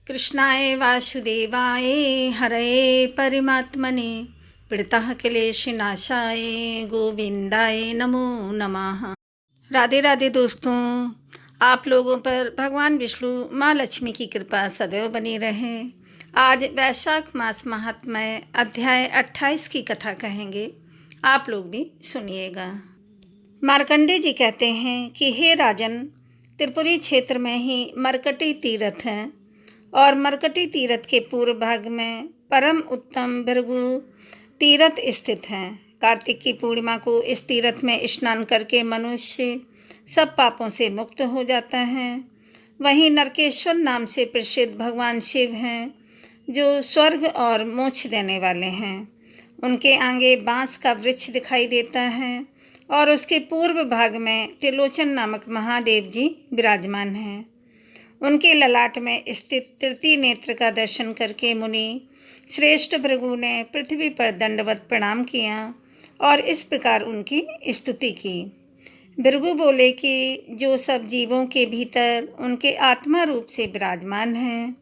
कृष्णाय वासुदेवाय हरये परमात्मने प्रणतः क्लेशनाशाय गोविंदाय नमो नमः। राधे राधे दोस्तों, आप लोगों पर भगवान विष्णु माँ लक्ष्मी की कृपा सदैव बनी रहे। आज वैशाख मास महात्म्य अध्याय 28 की कथा कहेंगे, आप लोग भी सुनिएगा। मार्कंडे जी कहते हैं कि हे राजन, त्रिपुरी क्षेत्र में ही मरकटी तीर्थ है और मरकटी तीर्थ के पूर्व भाग में परम उत्तम भृगु तीर्थ स्थित है। कार्तिक की पूर्णिमा को इस तीर्थ में स्नान करके मनुष्य सब पापों से मुक्त हो जाता है। वहीं नरकेश्वर नाम से प्रसिद्ध भगवान शिव हैं, जो स्वर्ग और मोक्ष देने वाले हैं। उनके आगे बांस का वृक्ष दिखाई देता है और उसके पूर्व भाग में त्रिलोचन नामक महादेव जी विराजमान हैं। उनके ललाट में स्थित तृतीय नेत्र का दर्शन करके मुनि श्रेष्ठ भृगु ने पृथ्वी पर दंडवत प्रणाम किया और इस प्रकार उनकी स्तुति की। भृगु बोले कि जो सब जीवों के भीतर उनके आत्मा रूप से विराजमान हैं,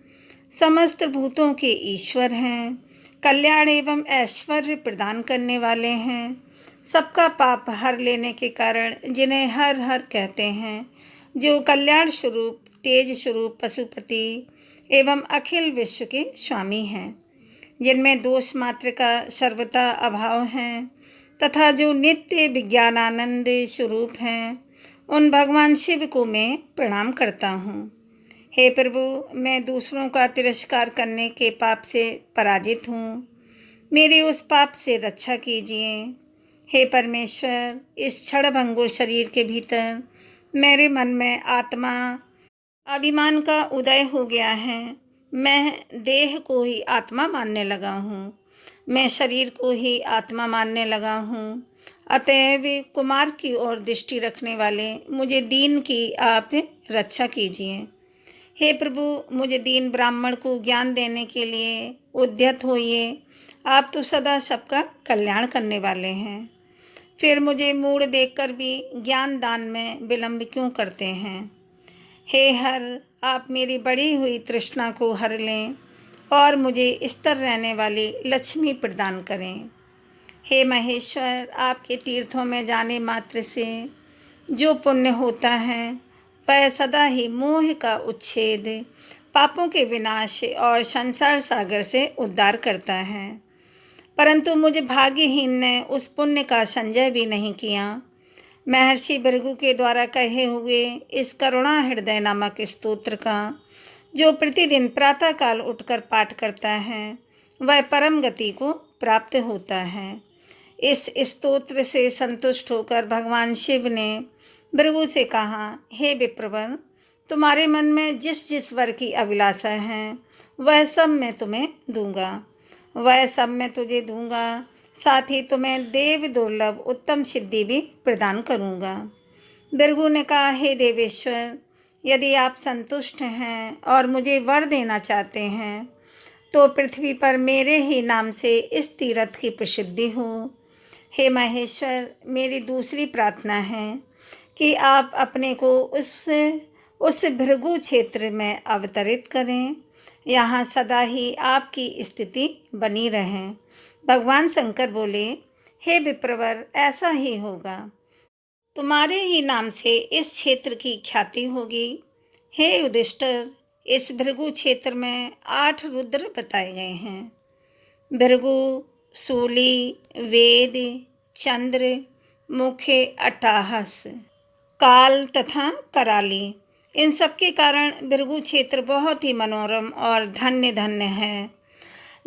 समस्त भूतों के ईश्वर हैं, कल्याण एवं ऐश्वर्य प्रदान करने वाले हैं, सबका पाप हर लेने के कारण जिन्हें हर हर कहते हैं, जो कल्याण स्वरूप तेज स्वरूप पशुपति एवं अखिल विश्व के स्वामी हैं, जिनमें दोष मात्र का सर्वथा अभाव है तथा जो नित्य विज्ञानानंद स्वरूप हैं, उन भगवान शिव को मैं प्रणाम करता हूँ। हे प्रभु, मैं दूसरों का तिरस्कार करने के पाप से पराजित हूँ, मेरी उस पाप से रक्षा कीजिए। हे परमेश्वर, इस क्षणभंगुर शरीर के भीतर मेरे मन में आत्मा अभिमान का उदय हो गया है। मैं देह को ही आत्मा मानने लगा हूँ, मैं शरीर को ही आत्मा मानने लगा हूँ। अतएव कुमार की ओर दृष्टि रखने वाले मुझे दीन की आप रक्षा कीजिए। हे प्रभु, मुझे दीन ब्राह्मण को ज्ञान देने के लिए उद्यत होइए। आप तो सदा सबका कल्याण करने वाले हैं, फिर मुझे मूढ़ देखकर भी ज्ञान दान में विलंब क्यों करते हैं। हे हर, आप मेरी बढ़ी हुई तृष्णा को हर लें और मुझे स्थिर रहने वाली लक्ष्मी प्रदान करें। हे महेश्वर, आपके तीर्थों में जाने मात्र से जो पुण्य होता है, वह सदा ही मोह का उच्छेद, पापों के विनाश और संसार सागर से उद्धार करता है। परंतु मुझ भाग्यहीन ने उस पुण्य का संचय भी नहीं किया। महर्षि भृगु के द्वारा कहे हुए इस करुणा हृदय नामक स्तोत्र का जो प्रतिदिन प्रातःकाल उठकर पाठ करता है, वह परम गति को प्राप्त होता है। इस स्तोत्र से संतुष्ट होकर भगवान शिव ने भृगु से कहा, हे विप्रवर, तुम्हारे मन में जिस जिस वर की अभिलाषा है, वह सब मैं तुम्हें दूंगा, वह सब मैं तुझे दूंगा। साथ ही तुम्हें देव दुर्लभ उत्तम सिद्धि भी प्रदान करूंगा। भृगु ने कहा, हे देवेश्वर, यदि आप संतुष्ट हैं और मुझे वर देना चाहते हैं, तो पृथ्वी पर मेरे ही नाम से इस तीर्थ की प्रसिद्धि हो। हे महेश्वर, मेरी दूसरी प्रार्थना है कि आप अपने को उस भृगु क्षेत्र में अवतरित करें, यहाँ सदा ही आपकी स्थिति बनी रहे। भगवान शंकर बोले, हे विप्रवर, ऐसा ही होगा, तुम्हारे ही नाम से इस क्षेत्र की ख्याति होगी। हे युधिष्ठिर, इस भृगु क्षेत्र में 8 रुद्र बताए गए हैं। भृगु, शूली, वेद, चंद्र, मुख्य, अट्टाहस, काल तथा कराली। इन सब के कारण भृगु क्षेत्र बहुत ही मनोरम और धन्य धन्य है,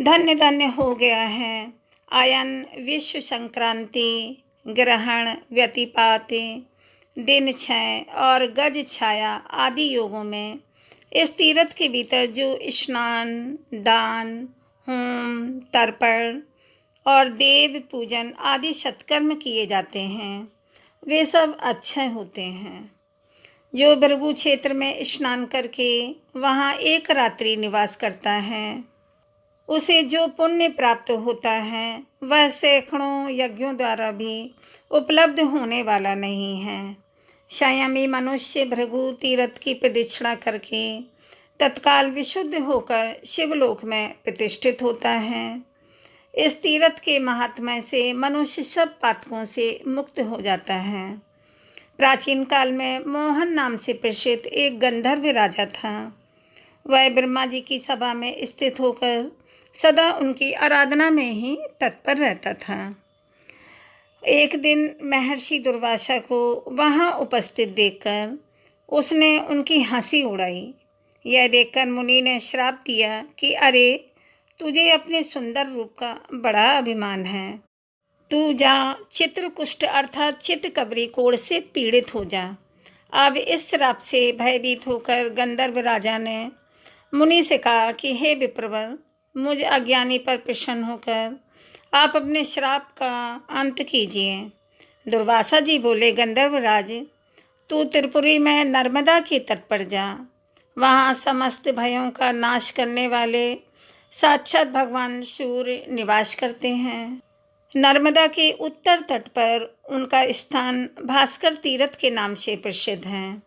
धन्य धन्य हो गया है। आयन, विश्व संक्रांति, ग्रहण, व्यतिपात, दिन क्षय और गज छाया आदि योगों में इस तीर्थ के भीतर जो स्नान, दान, होम, तर्पण और देव पूजन आदि सत्कर्म किए जाते हैं, वे सब अच्छे होते हैं। जो भृगु क्षेत्र में स्नान करके वहाँ एक रात्रि निवास करता है, उसे जो पुण्य प्राप्त होता है, वह सैकड़ों यज्ञों द्वारा भी उपलब्ध होने वाला नहीं है। संयमी मनुष्य भृगु तीर्थ की प्रदक्षिणा करके तत्काल विशुद्ध होकर शिवलोक में प्रतिष्ठित होता है। इस तीर्थ के महात्म्य से मनुष्य सब पातकों से मुक्त हो जाता है। प्राचीन काल में मोहन नाम से प्रसिद्ध एक गंधर्व राजा था। वह ब्रह्मा जी की सभा में स्थित होकर सदा उनकी आराधना में ही तत्पर रहता था। एक दिन महर्षि दुर्वासा को वहां उपस्थित देखकर उसने उनकी हंसी उड़ाई। यह देखकर मुनि ने श्राप दिया कि अरे, तुझे अपने सुंदर रूप का बड़ा अभिमान है। तू जा चित्रकुष्ठ अर्थात चित्तकबरी कोढ़ से पीड़ित हो जा। अब इस श्राप से भयभीत होकर गंधर्व राजा ने मुनि से कहा कि हे विप्रवर, मुझ अज्ञानी पर प्रसन्न होकर आप अपने श्राप का अंत कीजिए। दुर्वासा जी बोले, गंधर्वराज, तू त्रिपुरी में नर्मदा के तट पर जा। वहाँ समस्त भयों का नाश करने वाले साक्षात भगवान सूर्य निवास करते हैं। नर्मदा के उत्तर तट पर उनका स्थान भास्कर तीर्थ के नाम से प्रसिद्ध है।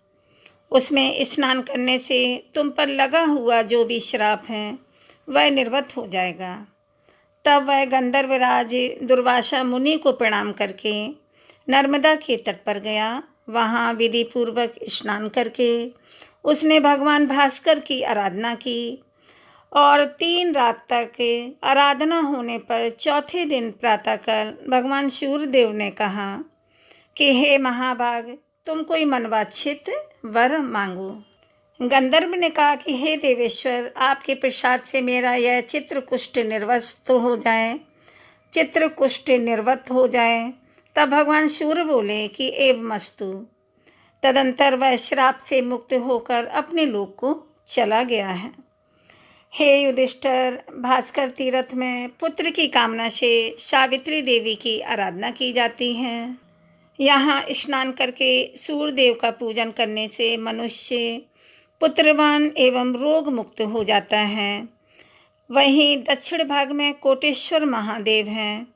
उसमें स्नान करने से तुम पर लगा हुआ जो भी श्राप है वह निर्वत हो जाएगा। तब वह गंधर्वराज दुर्वासा मुनि को प्रणाम करके नर्मदा के तट पर गया। वहाँ विधि पूर्वक स्नान करके उसने भगवान भास्कर की आराधना की और 3 रात तक आराधना होने पर चौथे दिन प्रातःकाल भगवान सूर्यदेव ने कहा कि हे महाभाग, तुम कोई मनवांछित वर मांगो। गंधर्व ने कहा कि हे देवेश्वर, आपके प्रसाद से मेरा यह चित्रकुष्ठ निर्वत हो जाए। तब भगवान सूर्य बोले कि एवमस्तु। तदंतर वह श्राप से मुक्त होकर अपने लोक को चला गया है। हे युधिष्ठिर, भास्कर तीर्थ में पुत्र की कामना से सावित्री देवी की आराधना की जाती है। यहाँ स्नान करके सूर्यदेव का पूजन करने से मनुष्य पुत्रवान एवं रोग मुक्त हो जाता है। वहीं दक्षिण भाग में कोटेश्वर महादेव हैं।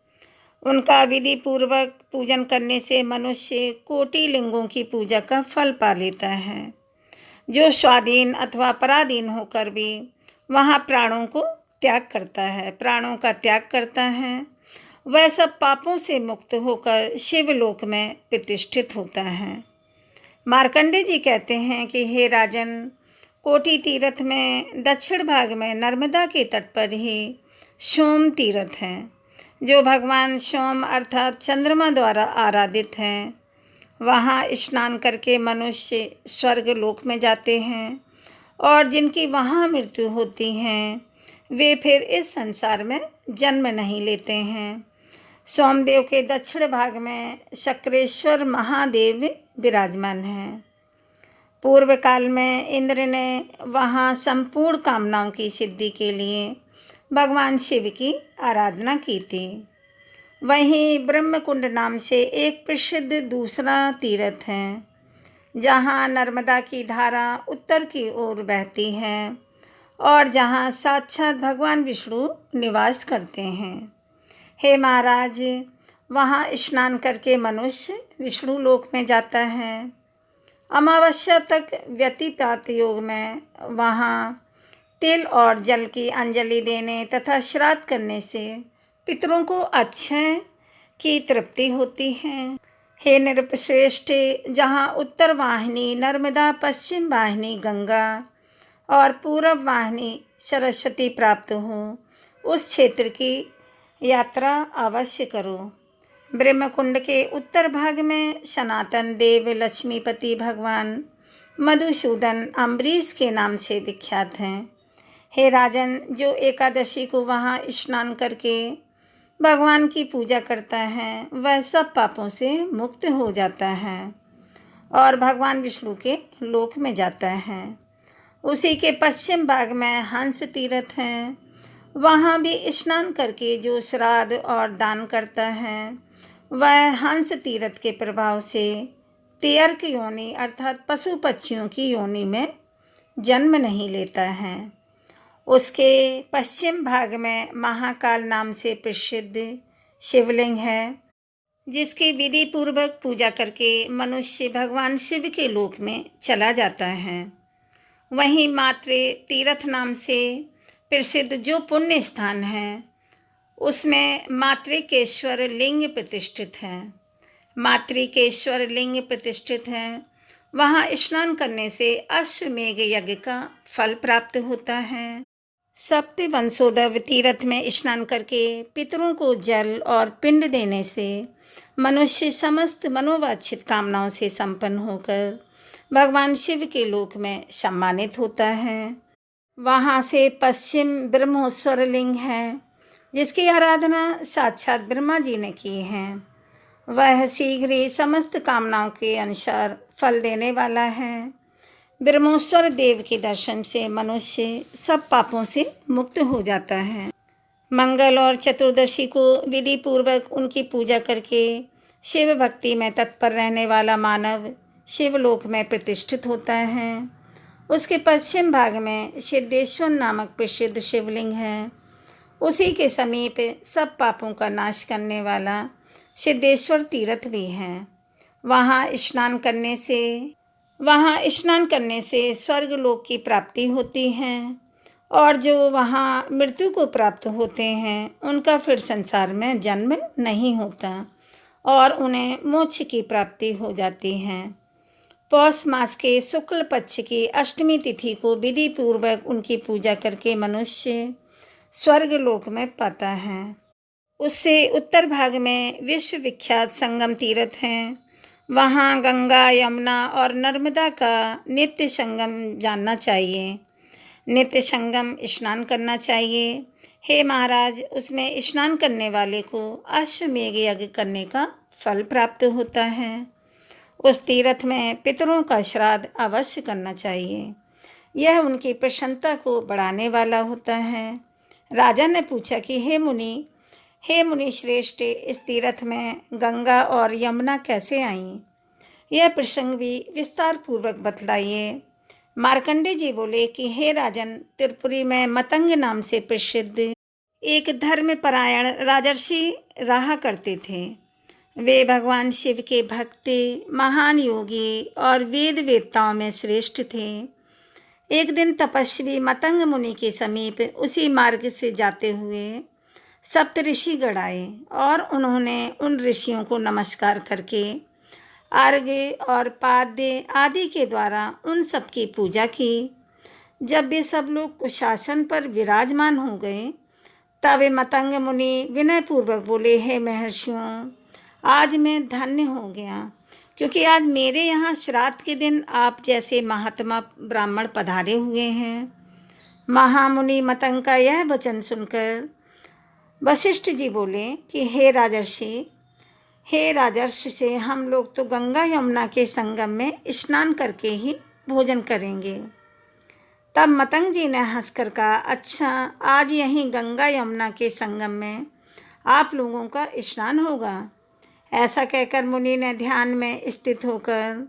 उनका विधि पूर्वक पूजन करने से मनुष्य कोटि लिंगों की पूजा का फल पा लेता है। जो स्वाधीन अथवा पराधीन होकर भी वहाँ प्राणों का त्याग करता है, वह सब पापों से मुक्त होकर शिवलोक में प्रतिष्ठित होता है। मार्कंडेय जी कहते हैं कि हे राजन, कोटि तीर्थ में दक्षिण भाग में नर्मदा के तट पर ही सोम तीर्थ है, जो भगवान सोम अर्थात चंद्रमा द्वारा आराधित हैं। वहाँ स्नान करके मनुष्य स्वर्ग लोक में जाते हैं और जिनकी वहाँ मृत्यु होती है वे फिर इस संसार में जन्म नहीं लेते हैं। सोमदेव के दक्षिण भाग में शक्रेश्वर महादेव विराजमान हैं। पूर्व काल में इंद्र ने वहाँ संपूर्ण कामनाओं की सिद्धि के लिए भगवान शिव की आराधना की थी। वहीं ब्रह्मकुंड नाम से एक प्रसिद्ध दूसरा तीर्थ है, जहाँ नर्मदा की धारा उत्तर की ओर बहती है और जहाँ साक्षात भगवान विष्णु निवास करते हैं। हे महाराज, वहाँ स्नान करके मनुष्य विष्णु लोक में जाता है। अमावस्या तक व्यतिपात योग में वहाँ तिल और जल की अंजलि देने तथा श्राद्ध करने से पितरों को अक्षय की तृप्ति होती है। हे नृपश्रेष्ठ, जहाँ उत्तर वाहिनी नर्मदा, पश्चिम वाहिनी गंगा और पूर्व वाहिनी सरस्वती प्राप्त हो, उस क्षेत्र की यात्रा अवश्य करो। ब्रह्मकुंड के उत्तर भाग में सनातन देव लक्ष्मीपति भगवान मधुसूदन अम्बरीश के नाम से विख्यात हैं। हे राजन, जो एकादशी को वहाँ स्नान करके भगवान की पूजा करता है वह सब पापों से मुक्त हो जाता है और भगवान विष्णु के लोक में जाता है। उसी के पश्चिम भाग में हंस तीर्थ हैं। वहाँ भी स्नान करके जो श्राद्ध और दान करता है वह हंस तीर्थ के प्रभाव से त्यर्क योनि अर्थात पशु पक्षियों की योनि में जन्म नहीं लेता है। उसके पश्चिम भाग में महाकाल नाम से प्रसिद्ध शिवलिंग है, जिसकी विधि पूर्वक पूजा करके मनुष्य भगवान शिव के लोक में चला जाता है। वहीं मातृ तीर्थ नाम से प्रसिद्ध जो पुण्य स्थान है उसमें मातृकेश्वर लिंग प्रतिष्ठित है। मातृकेश्वर लिंग प्रतिष्ठित है, वहाँ स्नान करने से अश्वमेघ यज्ञ का फल प्राप्त होता है। सप्त वंशोदव तीर्थ में स्नान करके पितरों को जल और पिंड देने से मनुष्य समस्त मनोवांछित कामनाओं से संपन्न होकर भगवान शिव के लोक में सम्मानित होता है। वहाँ से पश्चिम ब्रह्मोत्सव लिंग है, जिसकी आराधना साक्षात ब्रह्मा जी ने की है। वह शीघ्र ही समस्त कामनाओं के अनुसार फल देने वाला है। ब्रह्मोत्सव देव के दर्शन से मनुष्य सब पापों से मुक्त हो जाता है। मंगल और चतुर्दशी को विधि पूर्वक उनकी पूजा करके शिव भक्ति में तत्पर रहने वाला मानव शिवलोक में प्रतिष्ठित होता है। उसके पश्चिम भाग में सिद्धेश्वर नामक प्रसिद्ध शिवलिंग है। उसी के समीप सब पापों का नाश करने वाला सिद्धेश्वर तीर्थ भी है। वहाँ स्नान करने से स्वर्गलोक की प्राप्ति होती है और जो वहाँ मृत्यु को प्राप्त होते हैं उनका फिर संसार में जन्म नहीं होता और उन्हें मोक्ष की प्राप्ति हो जाती है। पौष मास के शुक्ल पक्ष की अष्टमी तिथि को विधि पूर्वक उनकी पूजा करके मनुष्य स्वर्गलोक में पाता है। उससे उत्तर भाग में विश्व विख्यात संगम तीर्थ हैं। वहाँ गंगा, यमुना और नर्मदा का नित्य संगम जानना चाहिए, नित्य संगम स्नान करना चाहिए। हे महाराज, उसमें स्नान करने वाले को अश्वमेघ यज्ञ करने का फल प्राप्त होता है। उस तीर्थ में पितरों का श्राद्ध अवश्य करना चाहिए, यह उनकी प्रसन्नता को बढ़ाने वाला होता है। राजा ने पूछा कि हे मुनि श्रेष्ठ, इस तीर्थ में गंगा और यमुना कैसे आईं? यह प्रसंग भी विस्तार पूर्वक बतलाइए। मार्कंडेय जी बोले कि हे राजन, त्रिपुरी में मतंग नाम से प्रसिद्ध एक धर्मपरायण राजर्षि रहा करते थे। वे भगवान शिव के भक्त, महान योगी और वेद वेत्ताओं में श्रेष्ठ थे। एक दिन तपस्वी मतंग मुनि के समीप उसी मार्ग से जाते हुए सप्त ऋषिगण आए और उन्होंने उन ऋषियों को नमस्कार करके अर्घ्य और पाद्य आदि के द्वारा उन सब की पूजा की। जब वे सब लोग कुशासन पर विराजमान हो गए तब मतंग मुनि विनयपूर्वक बोले, हे महर्षियों, आज मैं धन्य हो गया, क्योंकि आज मेरे यहाँ श्राद्ध के दिन आप जैसे महात्मा ब्राह्मण पधारे हुए हैं। महामुनि मतंग का यह वचन सुनकर वशिष्ठ जी बोले कि हे राजर्षि से हम लोग तो गंगा यमुना के संगम में स्नान करके ही भोजन करेंगे। तब मतंग जी ने हंसकर कहा, अच्छा, आज यहीं गंगा यमुना के संगम में आप लोगों का स्नान होगा। ऐसा कहकर मुनि ने ध्यान में स्थित होकर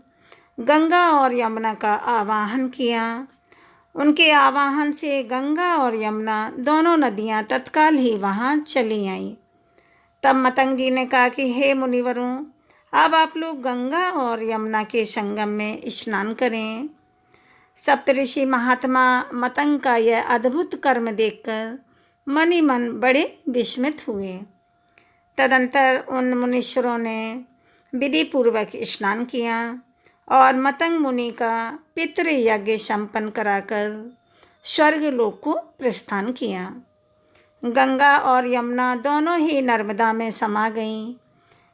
गंगा और यमुना का आवाहन किया। उनके आवाहन से गंगा और यमुना दोनों नदियां तत्काल ही वहां चली आईं। तब मतंग जी ने कहा कि हे मुनिवरों, अब आप लोग गंगा और यमुना के संगम में स्नान करें। सप्तऋषि महात्मा मतंग का यह अद्भुत कर्म देखकर मन ही मन बड़े विस्मित हुए। तदंतर उन मुनीश्वरों ने विधि पूर्वक स्नान किया और मतंग मुनि का पितृ यज्ञ संपन्न कराकर स्वर्गलोक को प्रस्थान किया। गंगा और यमुना दोनों ही नर्मदा में समा गईं।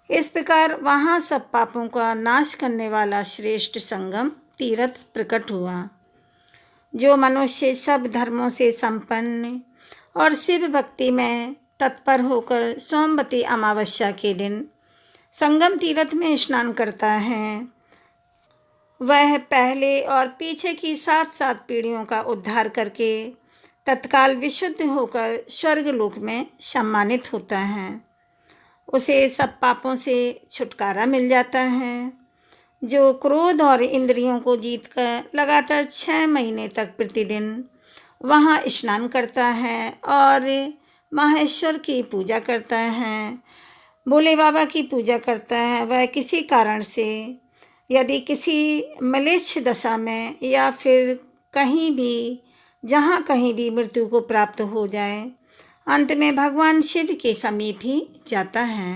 इस प्रकार वहाँ सब पापों का नाश करने वाला श्रेष्ठ संगम तीर्थ प्रकट हुआ। जो मनुष्य सब धर्मों से संपन्न और शिव भक्ति में तत्पर होकर सोमवती अमावस्या के दिन संगम तीर्थ में स्नान करता है, वह पहले और पीछे की 7 पीढ़ियों का उद्धार करके तत्काल विशुद्ध होकर स्वर्गलोक में सम्मानित होता है। उसे सब पापों से छुटकारा मिल जाता है। जो क्रोध और इंद्रियों को जीतकर लगातार 6 महीने तक प्रतिदिन वहाँ स्नान करता है और माहेश्वर की पूजा करता है, भोले बाबा की पूजा करता है, वह किसी कारण से यदि किसी मलेच्छ दशा में या फिर कहीं भी, जहाँ कहीं भी मृत्यु को प्राप्त हो जाए, अंत में भगवान शिव के समीप ही जाता है।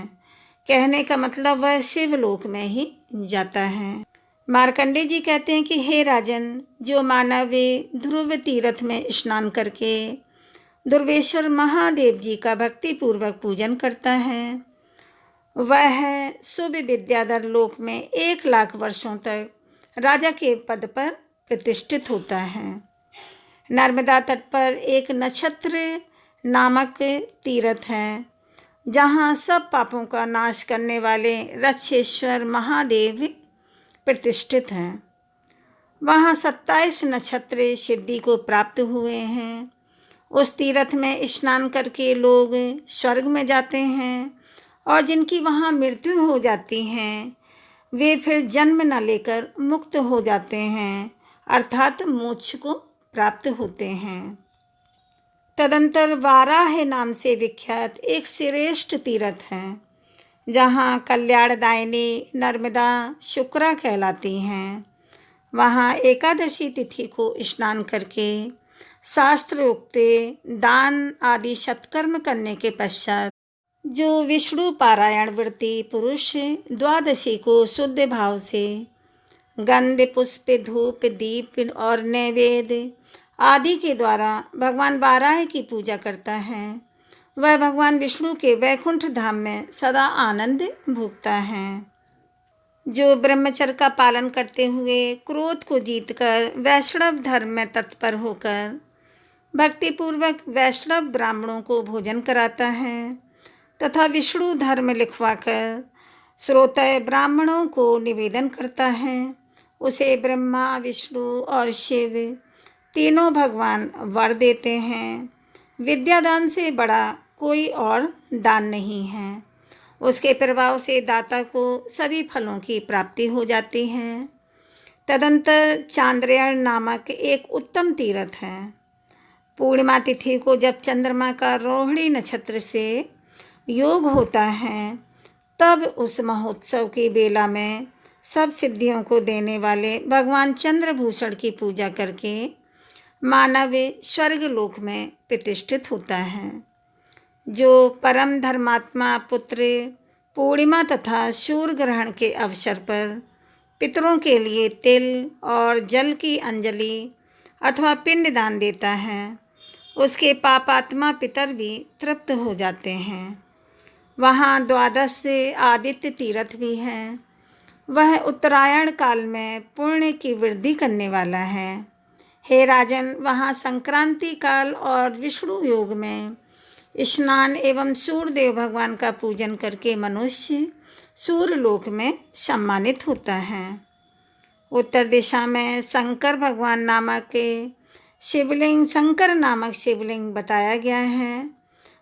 कहने का मतलब वह शिवलोक में ही जाता है। मार्कंडेय जी कहते हैं कि हे राजन, जो मानव ध्रुव तीर्थ में स्नान करके ध्रुवेश्वर महादेव जी का भक्ति पूर्वक पूजन करता है, वह शुभ विद्याधर लोक में 1,00,000 वर्षों तक राजा के पद पर प्रतिष्ठित होता है। नर्मदा तट पर एक नक्षत्र नामक तीर्थ है, जहाँ सब पापों का नाश करने वाले रक्षेश्वर महादेव प्रतिष्ठित हैं। वहाँ 27 नक्षत्र सिद्धि को प्राप्त हुए हैं। उस तीर्थ में स्नान करके लोग स्वर्ग में जाते हैं और जिनकी वहाँ मृत्यु हो जाती है वे फिर जन्म न लेकर मुक्त हो जाते हैं, अर्थात मोक्ष को प्राप्त होते हैं। तदंतर वाराह नाम से विख्यात एक श्रेष्ठ तीर्थ है, जहाँ कल्याणदायिनी नर्मदा शुक्रा कहलाती हैं। वहाँ एकादशी तिथि को स्नान करके शास्त्रोक्त दान आदि सत्कर्म करने के पश्चात जो विष्णु पारायण व्रती पुरुष द्वादशी को शुद्ध भाव से गंध, पुष्प, धूप, दीप और नैवेद्य आदि के द्वारा भगवान वाराह की पूजा करता है, वह भगवान विष्णु के वैकुंठ धाम में सदा आनंद भोगता है। जो ब्रह्मचर्य का पालन करते हुए क्रोध को जीतकर वैष्णव धर्म में तत्पर होकर भक्तिपूर्वक वैष्णव ब्राह्मणों को भोजन कराता है तथा विष्णु धर्म लिखवाकर श्रोतय ब्राह्मणों को निवेदन करता है, उसे ब्रह्मा, विष्णु और शिव तीनों भगवान वर देते हैं। विद्यादान से बड़ा कोई और दान नहीं है। उसके प्रभाव से दाता को सभी फलों की प्राप्ति हो जाती है। तदंतर चांद्रयान नामक एक उत्तम तीर्थ है। पूर्णिमा तिथि को जब चंद्रमा का रोहिणी नक्षत्र से योग होता है, तब उस महोत्सव की बेला में सब सिद्धियों को देने वाले भगवान चंद्रभूषण की पूजा करके मानव स्वर्ग लोक में प्रतिष्ठित होता है। जो परम धर्मात्मा पुत्र पूर्णिमा तथा सूर्य ग्रहण के अवसर पर पितरों के लिए तिल और जल की अंजलि अथवा पिंडदान देता है, उसके पापात्मा पितर भी तृप्त हो जाते हैं। वहाँ 12 आदित्य तीर्थ भी हैं। वह उत्तरायण काल में पुण्य की वृद्धि करने वाला है। हे राजन, वहाँ संक्रांति काल और विष्णु योग में स्नान एवं सूर्यदेव भगवान का पूजन करके मनुष्य सूर्य लोक में सम्मानित होता है। उत्तर दिशा में शंकर नामक शिवलिंग बताया गया है।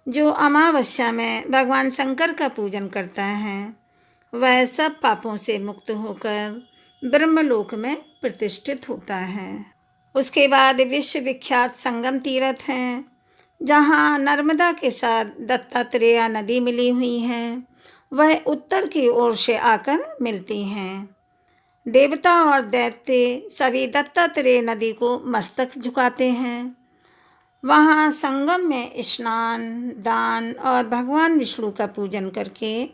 जो अमावस्या में भगवान शंकर का पूजन करता है, वह सब पापों से मुक्त होकर ब्रह्मलोक में प्रतिष्ठित होता है। उसके बाद विश्व विख्यात संगम तीर्थ हैं, जहाँ नर्मदा के साथ दत्तात्रेय नदी मिली हुई है। वह उत्तर की ओर से आकर मिलती हैं। देवता और दैत्य सभी दत्तात्रेय नदी को मस्तक झुकाते हैं। वहाँ संगम में स्नान, दान और भगवान विष्णु का पूजन करके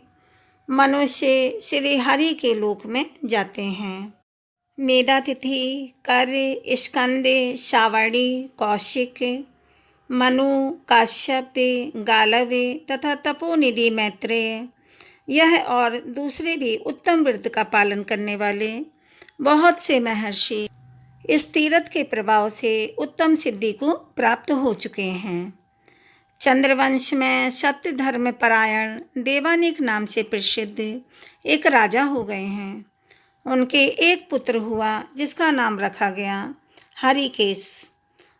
मनुष्य श्री हरि के लोक में जाते हैं। मेधा तिथि, कर, स्कंद, श्रावणी, कौशिक, मनु, काश्यप, गालव तथा तपोनिधि मैत्रेय, यह और दूसरे भी उत्तम व्रत का पालन करने वाले बहुत से महर्षि इस तीर्थ के प्रभाव से उत्तम सिद्धि को प्राप्त हो चुके हैं। चंद्रवंश में सत्य धर्म परायण देवानिक नाम से प्रसिद्ध एक राजा हो गए हैं। उनके एक पुत्र हुआ जिसका नाम रखा गया हरिकेश।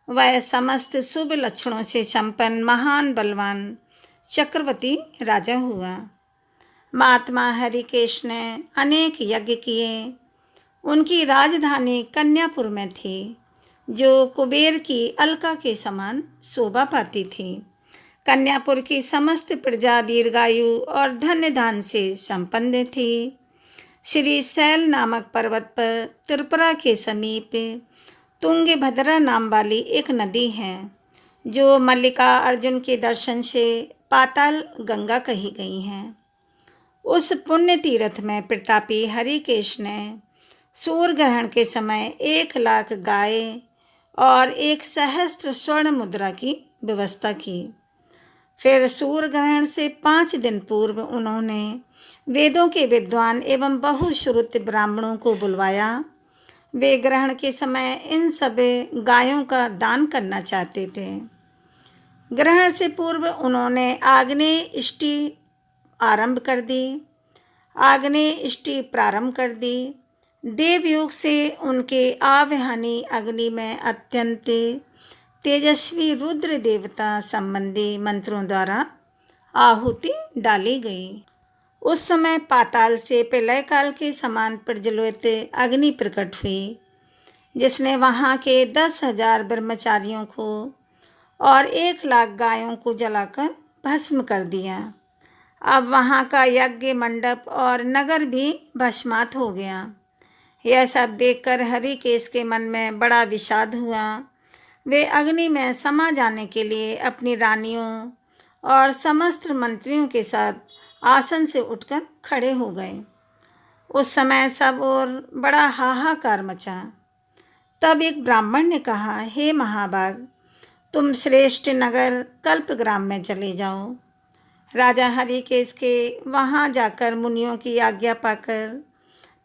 वह समस्त शुभ लक्षणों से संपन्न महान बलवान चक्रवर्ती राजा हुआ। महात्मा हरिकेश ने अनेक यज्ञ किए। उनकी राजधानी कन्यापुर में थी, जो कुबेर की अलका के समान शोभा पाती थी। कन्यापुर की समस्त प्रजा दीर्घायु और धन्य धान से संपन्न थी। श्री शैल नामक पर्वत पर त्रिपुरा के समीप तुंगभद्रा नाम वाली एक नदी है जो मल्लिका अर्जुन के दर्शन से पाताल गंगा कही गई है। उस पुण्य तीर्थ में प्रतापी हरिकेश ने सूर्य ग्रहण के समय 1,00,000 गाय और 1,000,000 स्वर्ण मुद्रा की व्यवस्था की। फिर सूर्य ग्रहण से 5 दिन पूर्व उन्होंने वेदों के विद्वान एवं बहुश्रुत ब्राह्मणों को बुलवाया। वे ग्रहण के समय इन सब गायों का दान करना चाहते थे। ग्रहण से पूर्व उन्होंने आग्नेय इष्टि आरंभ कर दी। आग्नेय इष्टि प्रारंभ कर दी। देवयोग से उनके आवाहनी अग्नि में अत्यंत तेजस्वी रुद्र देवता संबंधी मंत्रों द्वारा आहुति डाली गई। उस समय पाताल से प्रलय काल के समान प्रज्वलित अग्नि प्रकट हुई, जिसने वहाँ के 10,000 ब्रह्मचारियों को और 1,00,000 गायों को जलाकर भस्म कर दिया। अब वहाँ का यज्ञ मंडप और नगर भी भस्मात हो गया। यह सब देखकर हरिकेश के मन में बड़ा विषाद हुआ। वे अग्नि में समा जाने के लिए अपनी रानियों और समस्त मंत्रियों के साथ आसन से उठकर खड़े हो गए। उस समय सब और बड़ा हाहाकार मचा। तब एक ब्राह्मण ने कहा, हे महाभाग, तुम श्रेष्ठ नगर कल्पग्राम में चले जाओ। राजा हरिकेश के वहाँ जाकर मुनियों की आज्ञा पाकर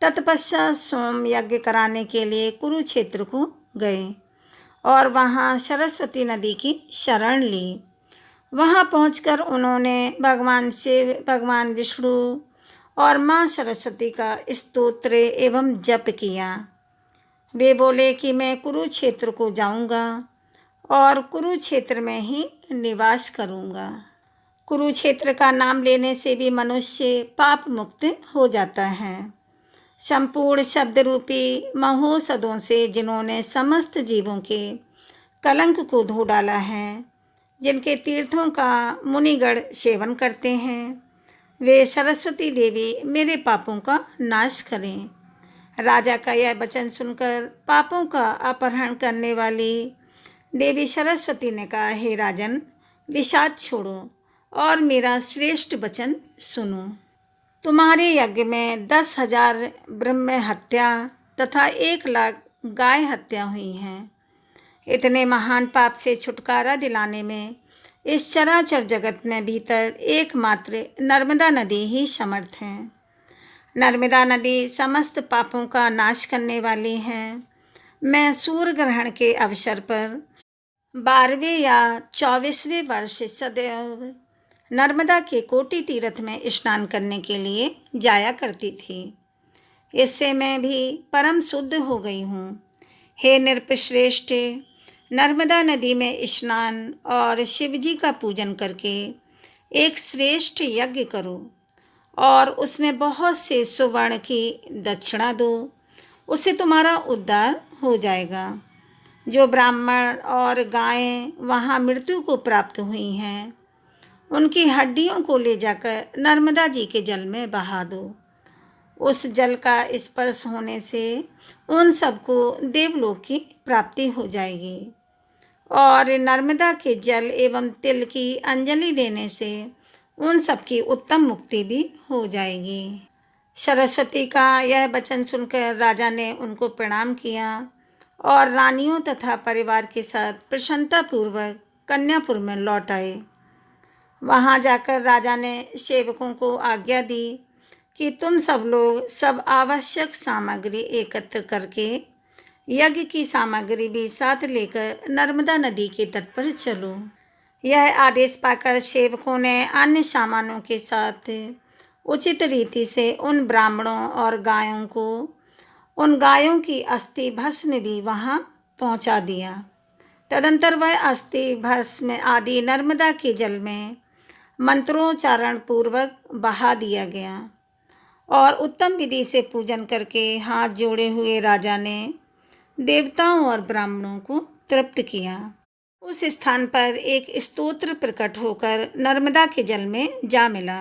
तत्पश्चात सोम यज्ञ कराने के लिए कुरुक्षेत्र को गए और वहाँ सरस्वती नदी की शरण ली। वहाँ पहुंचकर उन्होंने भगवान शिव, भगवान विष्णु और माँ सरस्वती का स्तोत्र एवं जप किया। वे बोले कि मैं कुरुक्षेत्र को जाऊंगा और कुरुक्षेत्र में ही निवास करूंगा। कुरुक्षेत्र का नाम लेने से भी मनुष्य पाप मुक्त हो जाता है। संपूर्ण शब्द रूपी महोषधों से जिन्होंने समस्त जीवों के कलंक को धो डाला है, जिनके तीर्थों का मुनिगण सेवन करते हैं, वे सरस्वती देवी मेरे पापों का नाश करें। राजा का यह वचन सुनकर पापों का अपहरण करने वाली देवी सरस्वती ने कहा, हे राजन, विषाद छोड़ो और मेरा श्रेष्ठ वचन सुनो। तुम्हारे यज्ञ में 10,000 ब्रह्म हत्या तथा 1,00,000 गाय हत्या हुई हैं। इतने महान पाप से छुटकारा दिलाने में इस चराचर जगत में भीतर एकमात्र नर्मदा नदी ही समर्थ है। नर्मदा नदी समस्त पापों का नाश करने वाली है। मैं सूर्य ग्रहण के अवसर पर 12वें या 24वें वर्ष सदैव नर्मदा के कोटि तीर्थ में स्नान करने के लिए जाया करती थी। इससे मैं भी परम शुद्ध हो गई हूँ। हे नृपश्रेष्ठ, नर्मदा नदी में स्नान और शिवजी का पूजन करके एक श्रेष्ठ यज्ञ करो और उसमें बहुत से सुवर्ण की दक्षिणा दो। उससे तुम्हारा उद्धार हो जाएगा। जो ब्राह्मण और गायें वहाँ मृत्यु को प्राप्त हुई हैं, उनकी हड्डियों को ले जाकर नर्मदा जी के जल में बहा दो। उस जल का स्पर्श होने से उन सबको देवलोक की प्राप्ति हो जाएगी और नर्मदा के जल एवं तिल की अंजलि देने से उन सबकी उत्तम मुक्ति भी हो जाएगी। सरस्वती का यह वचन सुनकर राजा ने उनको प्रणाम किया और रानियों तथा परिवार के साथ प्रसन्नतापूर्वक कन्यापुर में लौट आए। वहाँ जाकर राजा ने सेवकों को आज्ञा दी कि तुम सब लोग सब आवश्यक सामग्री एकत्र करके यज्ञ की सामग्री भी साथ लेकर नर्मदा नदी के तट पर चलो। यह आदेश पाकर सेवकों ने अन्य सामानों के साथ उचित रीति से उन ब्राह्मणों और गायों को उन गायों की अस्थि भस्म भी वहाँ पहुँचा दिया। तदंतर वह अस्थि भस्म आदि नर्मदा के जल में मंत्रोच्चारण पूर्वक बहा दिया गया और उत्तम विधि से पूजन करके हाथ जोड़े हुए राजा ने देवताओं और ब्राह्मणों को तृप्त किया। उस स्थान पर एक स्तोत्र प्रकट होकर नर्मदा के जल में जा मिला।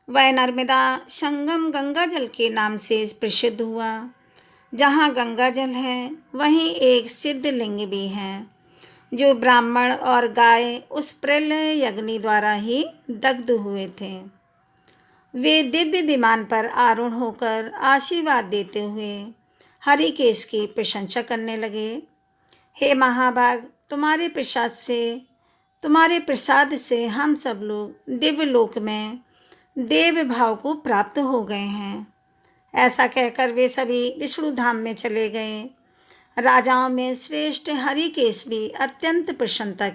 वह नर्मदा संगम गंगा जल के नाम से प्रसिद्ध हुआ। जहाँ गंगा जल है वहीं एक सिद्ध लिंग भी है, जो ब्राह्मण और गाय उस प्रलय अग्नि द्वारा ही दग्ध हुए थे। वे दिव्य विमान पर आरूढ़ होकर आशीर्वाद देते हुए हरिकेश की प्रशंसा करने लगे। हे महाभाग, तुम्हारे प्रसाद से हम सब लोग दिव्य लोक में देव भाव को प्राप्त हो गए हैं। ऐसा कहकर वे सभी विष्णु धाम में चले गए। राजाओं में श्रेष्ठ हरिकेश भी अत्यंत प्रसन्नता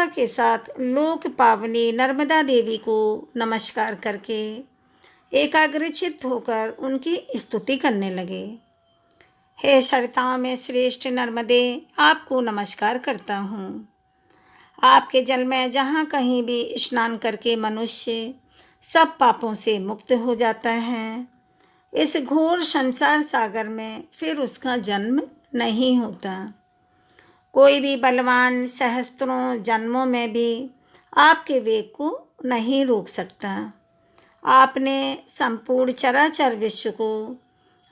के साथ लोक पावनी नर्मदा देवी को नमस्कार करके एकाग्रचित्त होकर उनकी स्तुति करने लगे। हे सरिताओं में श्रेष्ठ नर्मदे, आपको नमस्कार करता हूँ। आपके जल में जहाँ कहीं भी स्नान करके मनुष्य सब पापों से मुक्त हो जाता है, इस घोर संसार सागर में फिर उसका जन्म नहीं होता। कोई भी बलवान सहस्त्रों जन्मों में भी आपके वेग को नहीं रोक सकता। आपने संपूर्ण चराचर विश्व को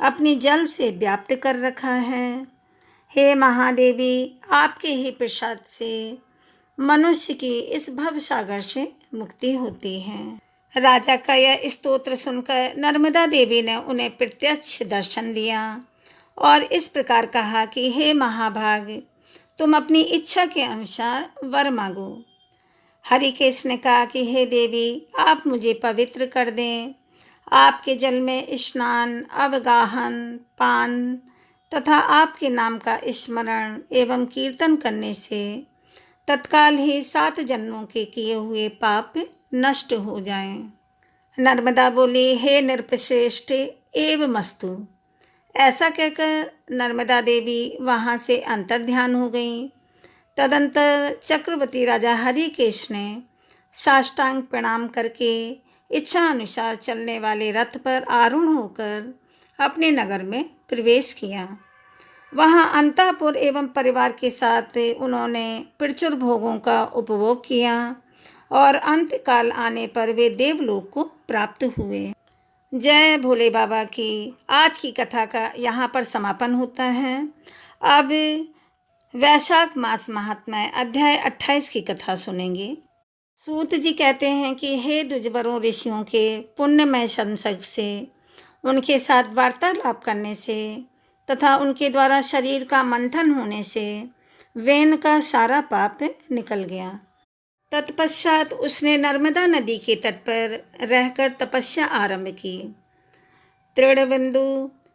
अपनी जल से व्याप्त कर रखा है। हे महादेवी, आपके ही प्रसाद से मनुष्य की इस भव सागर से मुक्ति होती है। राजा का यह स्तोत्र सुनकर नर्मदा देवी ने उन्हें प्रत्यक्ष दर्शन दिया और इस प्रकार कहा कि हे महाभाग, तुम अपनी इच्छा के अनुसार वर मांगो। हरिकेश ने कहा कि हे देवी, आप मुझे पवित्र कर दें। आपके जल में स्नान, अवगाहन, पान तथा आपके नाम का स्मरण एवं कीर्तन करने से तत्काल ही 7 जन्मों के किए हुए पाप नष्ट हो जाएं। नर्मदा बोली, हे नृपश्रेष्ठ एवमस्तु। ऐसा कहकर नर्मदा देवी वहाँ से अंतर्ध्यान हो गई। तदंतर चक्रवर्ती राजा हरिकेश ने साष्टांग प्रणाम करके इच्छा अनुसार चलने वाले रथ पर आरूढ़ होकर अपने नगर में प्रवेश किया। वहाँ अंतःपुर एवं परिवार के साथ उन्होंने प्रचुर भोगों का उपभोग किया और अंतकाल आने पर वे देवलोक को प्राप्त हुए। जय भोले बाबा की। आज की कथा का यहाँ पर समापन होता है। अब वैशाख मास महात्म्य अध्याय 28 की कथा सुनेंगे। सूत जी कहते हैं कि हे दुजबरों ऋषियों के पुण्यमय संसर्ग से, उनके साथ वार्तालाप करने से तथा उनके द्वारा शरीर का मंथन होने से वेन का सारा पाप निकल गया। तत्पश्चात उसने नर्मदा नदी के तट पर रहकर तपस्या आरंभ की। तृणबिंदु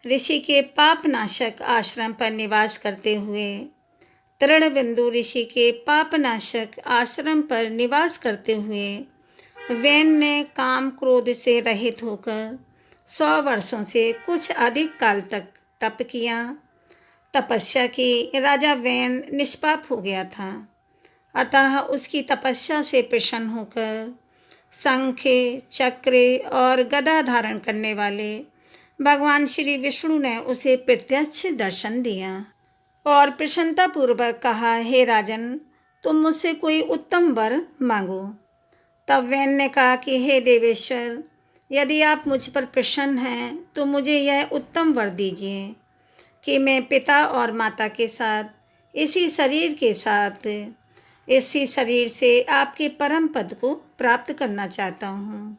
ऋषि के पापनाशक आश्रम पर निवास करते हुए वेन ने काम क्रोध से रहित होकर 100 वर्षों से कुछ अधिक काल तक तप किया। तपस्या की राजा वेन निष्पाप हो गया था, अतः उसकी तपस्या से प्रसन्न होकर शंख, चक्र और गदा धारण करने वाले भगवान श्री विष्णु ने उसे प्रत्यक्ष दर्शन दिया और प्रसन्नतापूर्वक कहा, हे राजन, तुम मुझसे कोई उत्तम वर मांगो। तब वेन ने कहा कि हे देवेश्वर, यदि आप मुझ पर प्रसन्न हैं तो मुझे यह उत्तम वर दीजिए कि मैं पिता और माता के साथ इसी शरीर से आपके परम पद को प्राप्त करना चाहता हूँ।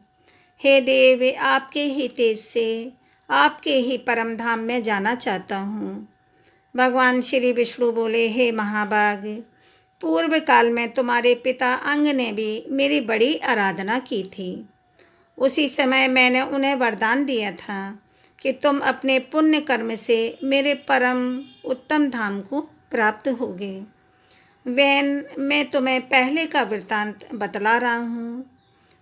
हे देव, आपके ही तेज से आपके ही परम धाम में जाना चाहता हूँ। भगवान श्री विष्णु बोले, हे महाभाग, पूर्व काल में तुम्हारे पिता अंग ने भी मेरी बड़ी आराधना की थी। उसी समय मैंने उन्हें वरदान दिया था कि तुम अपने पुण्य कर्म से मेरे परम उत्तम धाम को प्राप्त होगे। वेन, मैं तुम्हें पहले का वृत्तांत बतला रहा हूँ।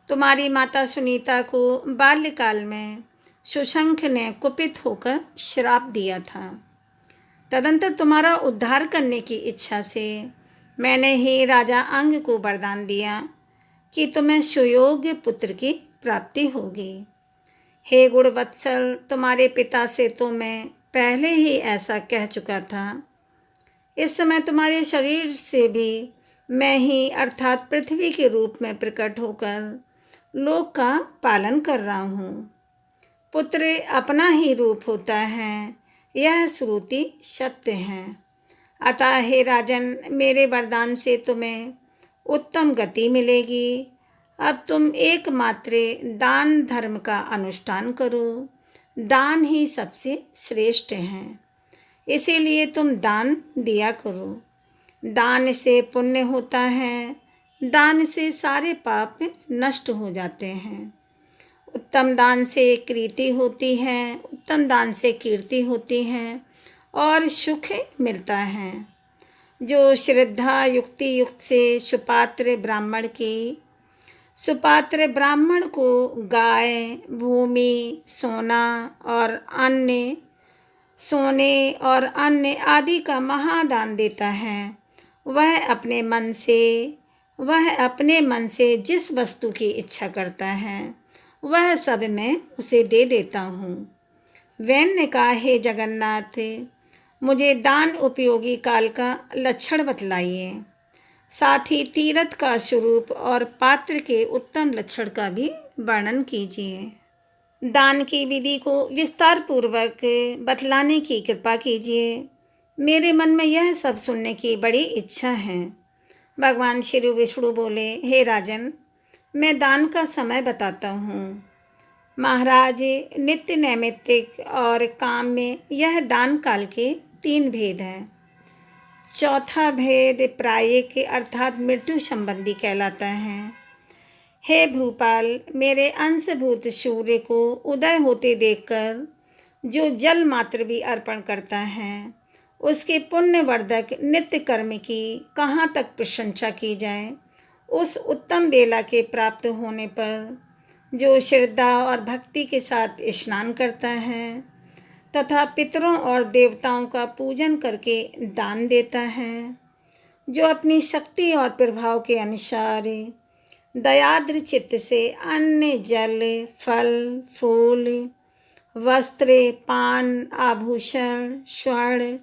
तुम्हारी माता सुनीता को बाल्यकाल में सुशंख ने कुपित होकर श्राप दिया था। तदंतर तुम्हारा उद्धार करने की इच्छा से मैंने ही राजा अंग को वरदान दिया कि तुम्हें सुयोग्य पुत्र की प्राप्ति होगी। हे गुणवत्सल, तुम्हारे पिता से तो मैं पहले ही ऐसा कह चुका था। इस समय तुम्हारे शरीर से भी मैं ही अर्थात पृथ्वी के रूप में प्रकट होकर लोक का पालन कर रहा हूँ। पुत्र अपना ही रूप होता है, यह श्रुति सत्य है। अतः हे राजन, मेरे वरदान से तुम्हें उत्तम गति मिलेगी। अब तुम एकमात्र दान धर्म का अनुष्ठान करो। दान ही सबसे श्रेष्ठ है, इसीलिए तुम दान दिया करो। दान से पुण्य होता है, दान से सारे पाप नष्ट हो जाते हैं। उत्तम दान से कीर्ति होती है, उत्तम दान से कीर्ति होती है और सुख मिलता है। जो श्रद्धा युक्ति युक्त से सुपात्र ब्राह्मण को गाय, भूमि, सोने और अन्य आदि का महादान देता है, वह अपने मन से जिस वस्तु की इच्छा करता है वह सब मैं उसे दे देता हूँ। वैन ने कहा, हे जगन्नाथ, मुझे दान उपयोगी काल का लक्षण बतलाइए, साथ ही तीर्थ का स्वरूप और पात्र के उत्तम लक्षण का भी वर्णन कीजिए। दान की विधि को विस्तार पूर्वक बतलाने की कृपा कीजिए। मेरे मन में यह सब सुनने की बड़ी इच्छा है। भगवान श्री विष्णु बोले, हे राजन, मैं दान का समय बताता हूँ। महाराज, नित्य नैमित्तिक और काम में यह दान काल के 3 भेद हैं। चौथा भेद प्रायिक अर्थात मृत्यु संबंधी कहलाता है। हे भूपाल, मेरे अंशभूत सूर्य को उदय होते देखकर जो जल मात्र भी अर्पण करता है, उसके पुण्यवर्धक नित्य कर्म की कहाँ तक प्रशंसा की जाए। उस उत्तम बेला के प्राप्त होने पर जो श्रद्धा और भक्ति के साथ स्नान करता है तथा पितरों और देवताओं का पूजन करके दान देता है, जो अपनी शक्ति और प्रभाव के अनुसार दयाद्र चित्त से अन्न, जल, फल, फूल, वस्त्र, पान, आभूषण, स्वर्ण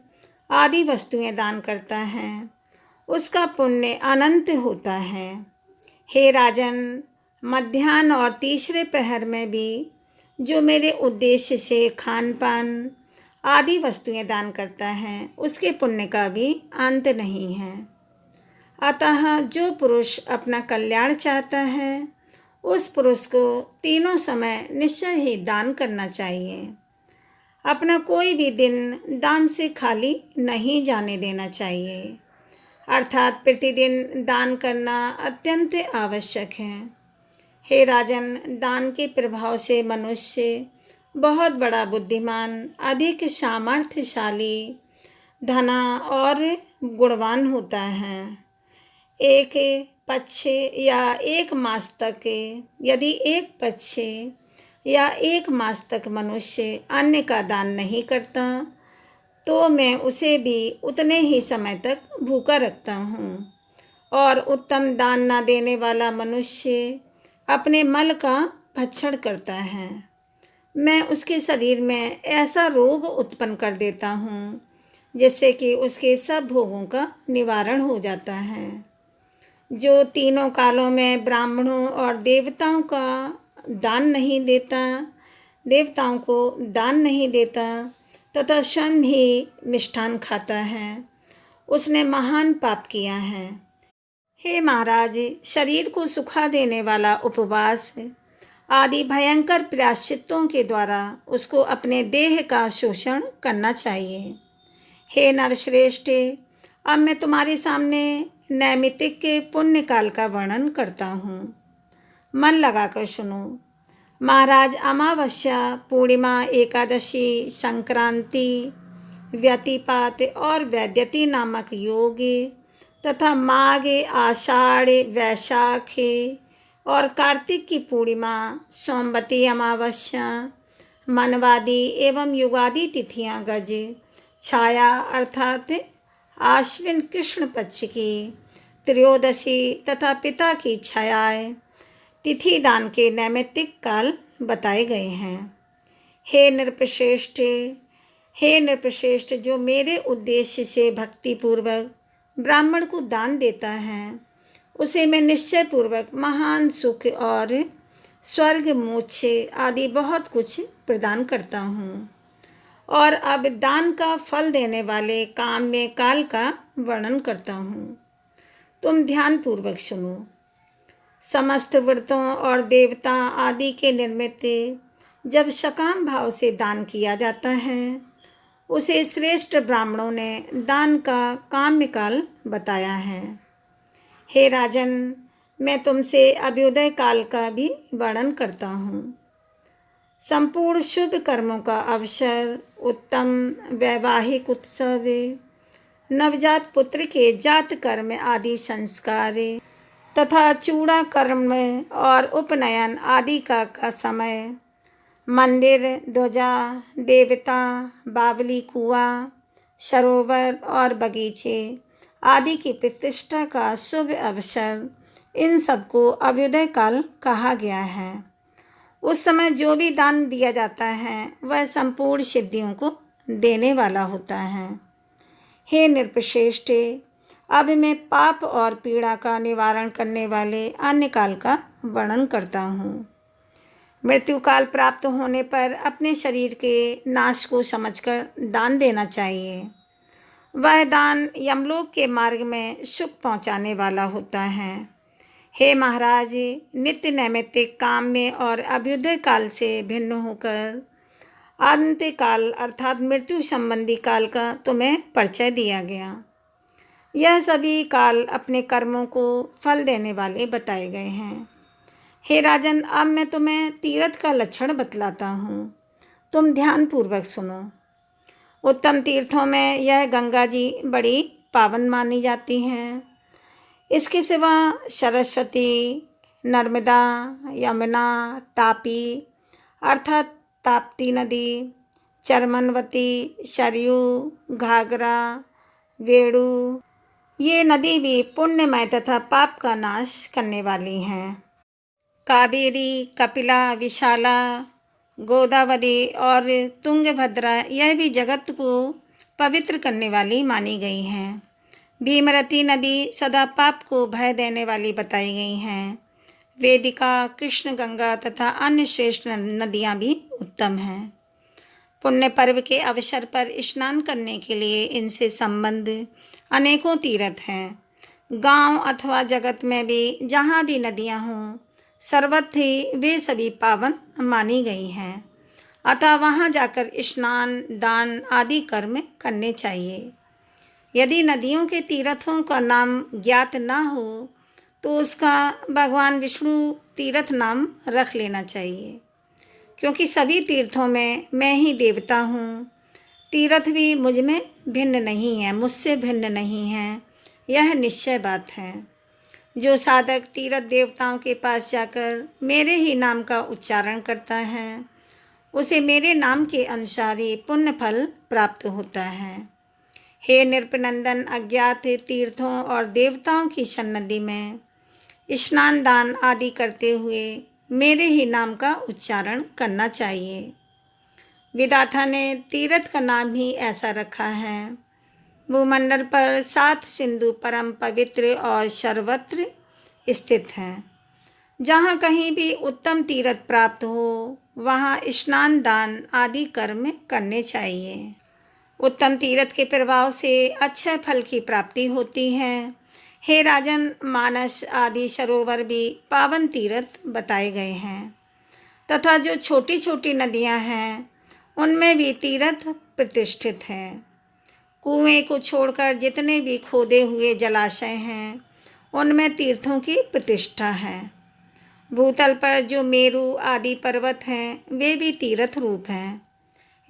आदि वस्तुएं दान करता है, उसका पुण्य अनंत होता है। हे राजन, मध्याह्न और तीसरे पहर में भी जो मेरे उद्देश्य से खान पान आदि वस्तुएं दान करता है, उसके पुण्य का भी अंत नहीं है। अतः जो पुरुष अपना कल्याण चाहता है, उस पुरुष को तीनों समय निश्चय ही दान करना चाहिए। अपना कोई भी दिन दान से खाली नहीं जाने देना चाहिए, अर्थात प्रतिदिन दान करना अत्यंत आवश्यक है। हे राजन, दान के प्रभाव से मनुष्य बहुत बड़ा बुद्धिमान, अधिक सामर्थ्यशाली, धना और गुणवान होता है। एक पक्ष या एक मास तक मनुष्य अन्न का दान नहीं करता, तो मैं उसे भी उतने ही समय तक भूखा रखता हूँ। और उत्तम दान न देने वाला मनुष्य अपने मल का भक्षण करता है। मैं उसके शरीर में ऐसा रोग उत्पन्न कर देता हूँ जिससे कि उसके सब भोगों का निवारण हो जाता है। जो तीनों कालों में ब्राह्मणों और देवताओं को दान नहीं देता तथा स्वयं ही मिष्ठान खाता है, उसने महान पाप किया है। हे महाराज, शरीर को सुखा देने वाला उपवास आदि भयंकर प्रायश्चित्तों के द्वारा उसको अपने देह का शोषण करना चाहिए। हे नरश्रेष्ठ, अब मैं तुम्हारे सामने नैमित्तिक के पुण्य काल का वर्णन करता हूँ। मन लगाकर सुनो। महाराज, अमावस्या, पूर्णिमा, एकादशी, संक्रांति, व्यतिपात और वैद्यति नामक योग तथा माघ, आषाढ़, वैशाख और कार्तिक की पूर्णिमा, सोमवती अमावस्या, मनवादी एवं युगादि तिथियां गज, छाया अर्थात आश्विन कृष्ण पक्ष की त्रयोदशी तथा पिता की छायाएं तिथि दान के नैमित्तिक काल बताए गए हैं। हे नृपश्रेष्ठ, जो मेरे उद्देश्य से भक्तिपूर्वक ब्राह्मण को दान देता है, उसे मैं निश्चय पूर्वक महान सुख और स्वर्ग, मोक्ष आदि बहुत कुछ प्रदान करता हूँ। और अब दान का फल देने वाले काम में काल का वर्णन करता हूँ। तुम ध्यानपूर्वक सुनो। समस्त व्रतों और देवता आदि के निर्मित जब सकाम भाव से दान किया जाता है, उसे श्रेष्ठ ब्राह्मणों ने दान का काम्य काल बताया है। हे राजन, मैं तुमसे अभ्युदय काल का भी वर्णन करता हूँ। संपूर्ण शुभ कर्मों का अवसर, उत्तम वैवाहिक उत्सव, नवजात पुत्र के जात कर्म आदि संस्कार तथा चूड़ा कर्म और उपनयन आदि का समय, मंदिर, ध्वजा, देवता, बावली कुआं, सरोवर और बगीचे आदि की प्रतिष्ठा का शुभ अवसर, इन सबको अभ्युदय काल कहा गया है। उस समय जो भी दान दिया जाता है वह संपूर्ण सिद्धियों को देने वाला होता है। हे नृपश्रेष्ठ, अब मैं पाप और पीड़ा का निवारण करने वाले अन्य काल का वर्णन करता हूँ। मृत्यु काल प्राप्त होने पर अपने शरीर के नाश को समझकर दान देना चाहिए। वह दान यमलोक के मार्ग में सुख पहुँचाने वाला होता है। हे महाराज, नित्य नैमित्तिक काम में और अभ्युदय काल से भिन्न होकर अंत्य काल अर्थात मृत्यु संबंधी काल का तुम्हें परिचय दिया गया। यह सभी काल अपने कर्मों को फल देने वाले बताए गए हैं। हे राजन, अब मैं तुम्हें तीर्थ का लक्षण बतलाता हूँ। तुम ध्यानपूर्वक सुनो। उत्तम तीर्थों में यह गंगा जी बड़ी पावन मानी जाती हैं। इसके सिवा सरस्वती, नर्मदा, यमुना, तापी अर्थात ताप्ती नदी, चरमनवती, सरयू, घाघरा, वेणु, ये नदी भी पुण्यमय तथा पाप का नाश करने वाली हैं। कावेरी, कपिला, विशाला, गोदावरी और तुंगभद्रा यह भी जगत को पवित्र करने वाली मानी गई हैं। भीमरती नदी सदा पाप को भय देने वाली बताई गई हैं। वेदिका, कृष्ण गंगा तथा अन्य श्रेष्ठ नदियाँ भी उत्तम हैं। पुण्य पर्व के अवसर पर स्नान करने के लिए इनसे संबंध अनेकों तीर्थ हैं। गांव अथवा जगत में भी जहाँ भी नदियाँ हों, सर्वत्र ही वे सभी पावन मानी गई हैं। अतः वहाँ जाकर स्नान, दान आदि कर्म करने चाहिए। यदि नदियों के तीर्थों का नाम ज्ञात ना हो तो उसका भगवान विष्णु तीर्थ नाम रख लेना चाहिए, क्योंकि सभी तीर्थों में मैं ही देवता हूँ। तीर्थ भी मुझ में भिन्न नहीं है, मुझसे भिन्न नहीं है, यह निश्चय बात है। जो साधक तीर्थ देवताओं के पास जाकर मेरे ही नाम का उच्चारण करता है, उसे मेरे नाम के अनुसार ही पुण्य फल प्राप्त होता है। हे नृपनंदन, अज्ञात तीर्थों और देवताओं की सन्निधि में स्नान, दान आदि करते हुए मेरे ही नाम का उच्चारण करना चाहिए। विधाता ने तीर्थ का नाम ही ऐसा रखा है। भूमंडल पर 7 सिंधु परम पवित्र और सर्वत्र स्थित हैं। जहाँ कहीं भी उत्तम तीर्थ प्राप्त हो, वहाँ स्नान, दान आदि कर्म करने चाहिए। उत्तम तीर्थ के प्रभाव से अच्छे फल की प्राप्ति होती है। हे राजन, मानस आदि सरोवर भी पावन तीर्थ बताए गए हैं तथा जो छोटी छोटी नदियाँ हैं उनमें भी तीर्थ प्रतिष्ठित हैं। कुएं को छोड़कर जितने भी खोदे हुए जलाशय हैं उनमें तीर्थों की प्रतिष्ठा है। भूतल पर जो मेरु आदि पर्वत हैं वे भी तीर्थ रूप हैं।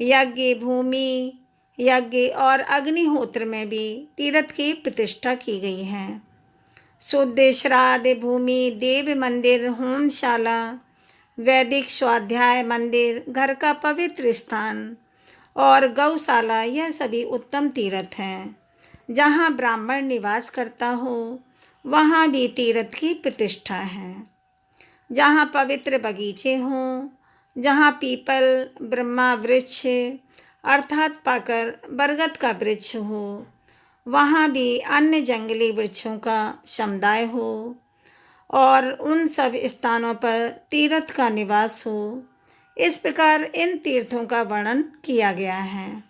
यज्ञ भूमि, यज्ञ और अग्निहोत्र में भी तीर्थ की प्रतिष्ठा की गई है। शुद्ध श्राद्ध भूमि, देव मंदिर, होमशाला, वैदिक स्वाध्याय मंदिर, घर का पवित्र स्थान और गौशाला, यह सभी उत्तम तीर्थ हैं। जहाँ ब्राह्मण निवास करता हो वहाँ भी तीर्थ की प्रतिष्ठा है। जहाँ पवित्र बगीचे हों, जहाँ पीपल, ब्रह्मा वृक्ष अर्थात पाकर बरगद का वृक्ष हो, वहाँ भी अन्य जंगली वृक्षों का समुदाय हो और उन सब स्थानों पर तीर्थ का निवास हो। इस प्रकार इन तीर्थों का वर्णन किया गया है।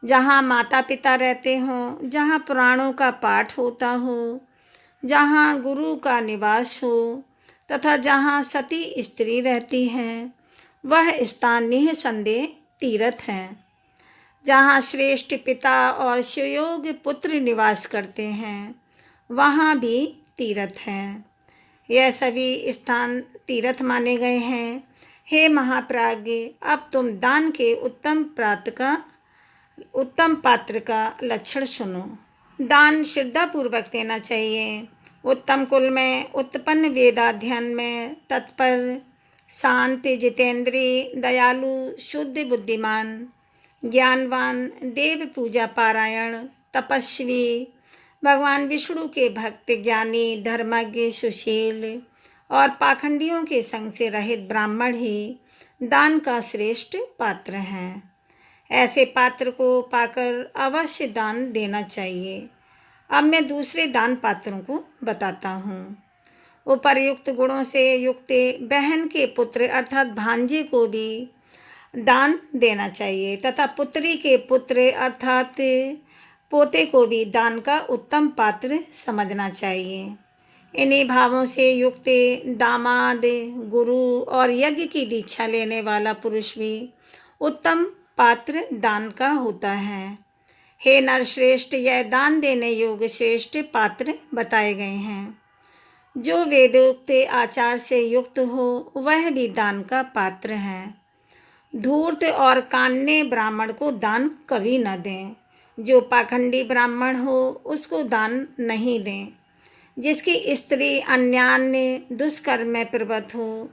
जहाँ माता पिता रहते हों, जहाँ पुराणों का पाठ होता हो, जहाँ गुरु का निवास हो तथा जहाँ सती स्त्री रहती हैं, वह स्थान निःसंदेह तीर्थ है। जहाँ श्रेष्ठ पिता और सुयोग्य पुत्र निवास करते हैं, वहाँ भी तीर्थ हैं। यह सभी स्थान तीर्थ माने गए हैं। हे महाप्राज्ञ, अब तुम दान के उत्तम पात्र का लक्षण सुनो। दान श्रद्धापूर्वक देना चाहिए। उत्तम कुल में उत्पन्न वेदाध्ययन में तत्पर, शांत, जितेंद्रिय, दयालु, शुद्ध बुद्धिमान, ज्ञानवान, देव पूजा पारायण, तपस्वी, भगवान विष्णु के भक्त, ज्ञानी, धर्मज्ञ, सुशील और पाखंडियों के संग से रहित ब्राह्मण ही दान का श्रेष्ठ पात्र हैं। ऐसे पात्र को पाकर अवश्य दान देना चाहिए। अब मैं दूसरे दान पात्रों को बताता हूँ। उपर्युक्त गुणों से युक्त बहन के पुत्र अर्थात भांजे को भी दान देना चाहिए तथा पुत्री के पुत्र अर्थात पोते को भी दान का उत्तम पात्र समझना चाहिए। इन्हीं भावों से युक्त दामाद, गुरु और यज्ञ की दीक्षा लेने वाला पुरुष भी उत्तम पात्र दान का होता है। हे नरश्रेष्ठ, यह दान देने योग्य श्रेष्ठ पात्र बताए गए हैं। जो वेदोक्त आचार से युक्त हो वह भी दान का पात्र है। धूर्त और कान्य ब्राह्मण को दान कभी न दें। जो पाखंडी ब्राह्मण हो उसको दान नहीं दें। जिसकी स्त्री अन्यान्य दुष्कर्म में प्रवृत्त हो,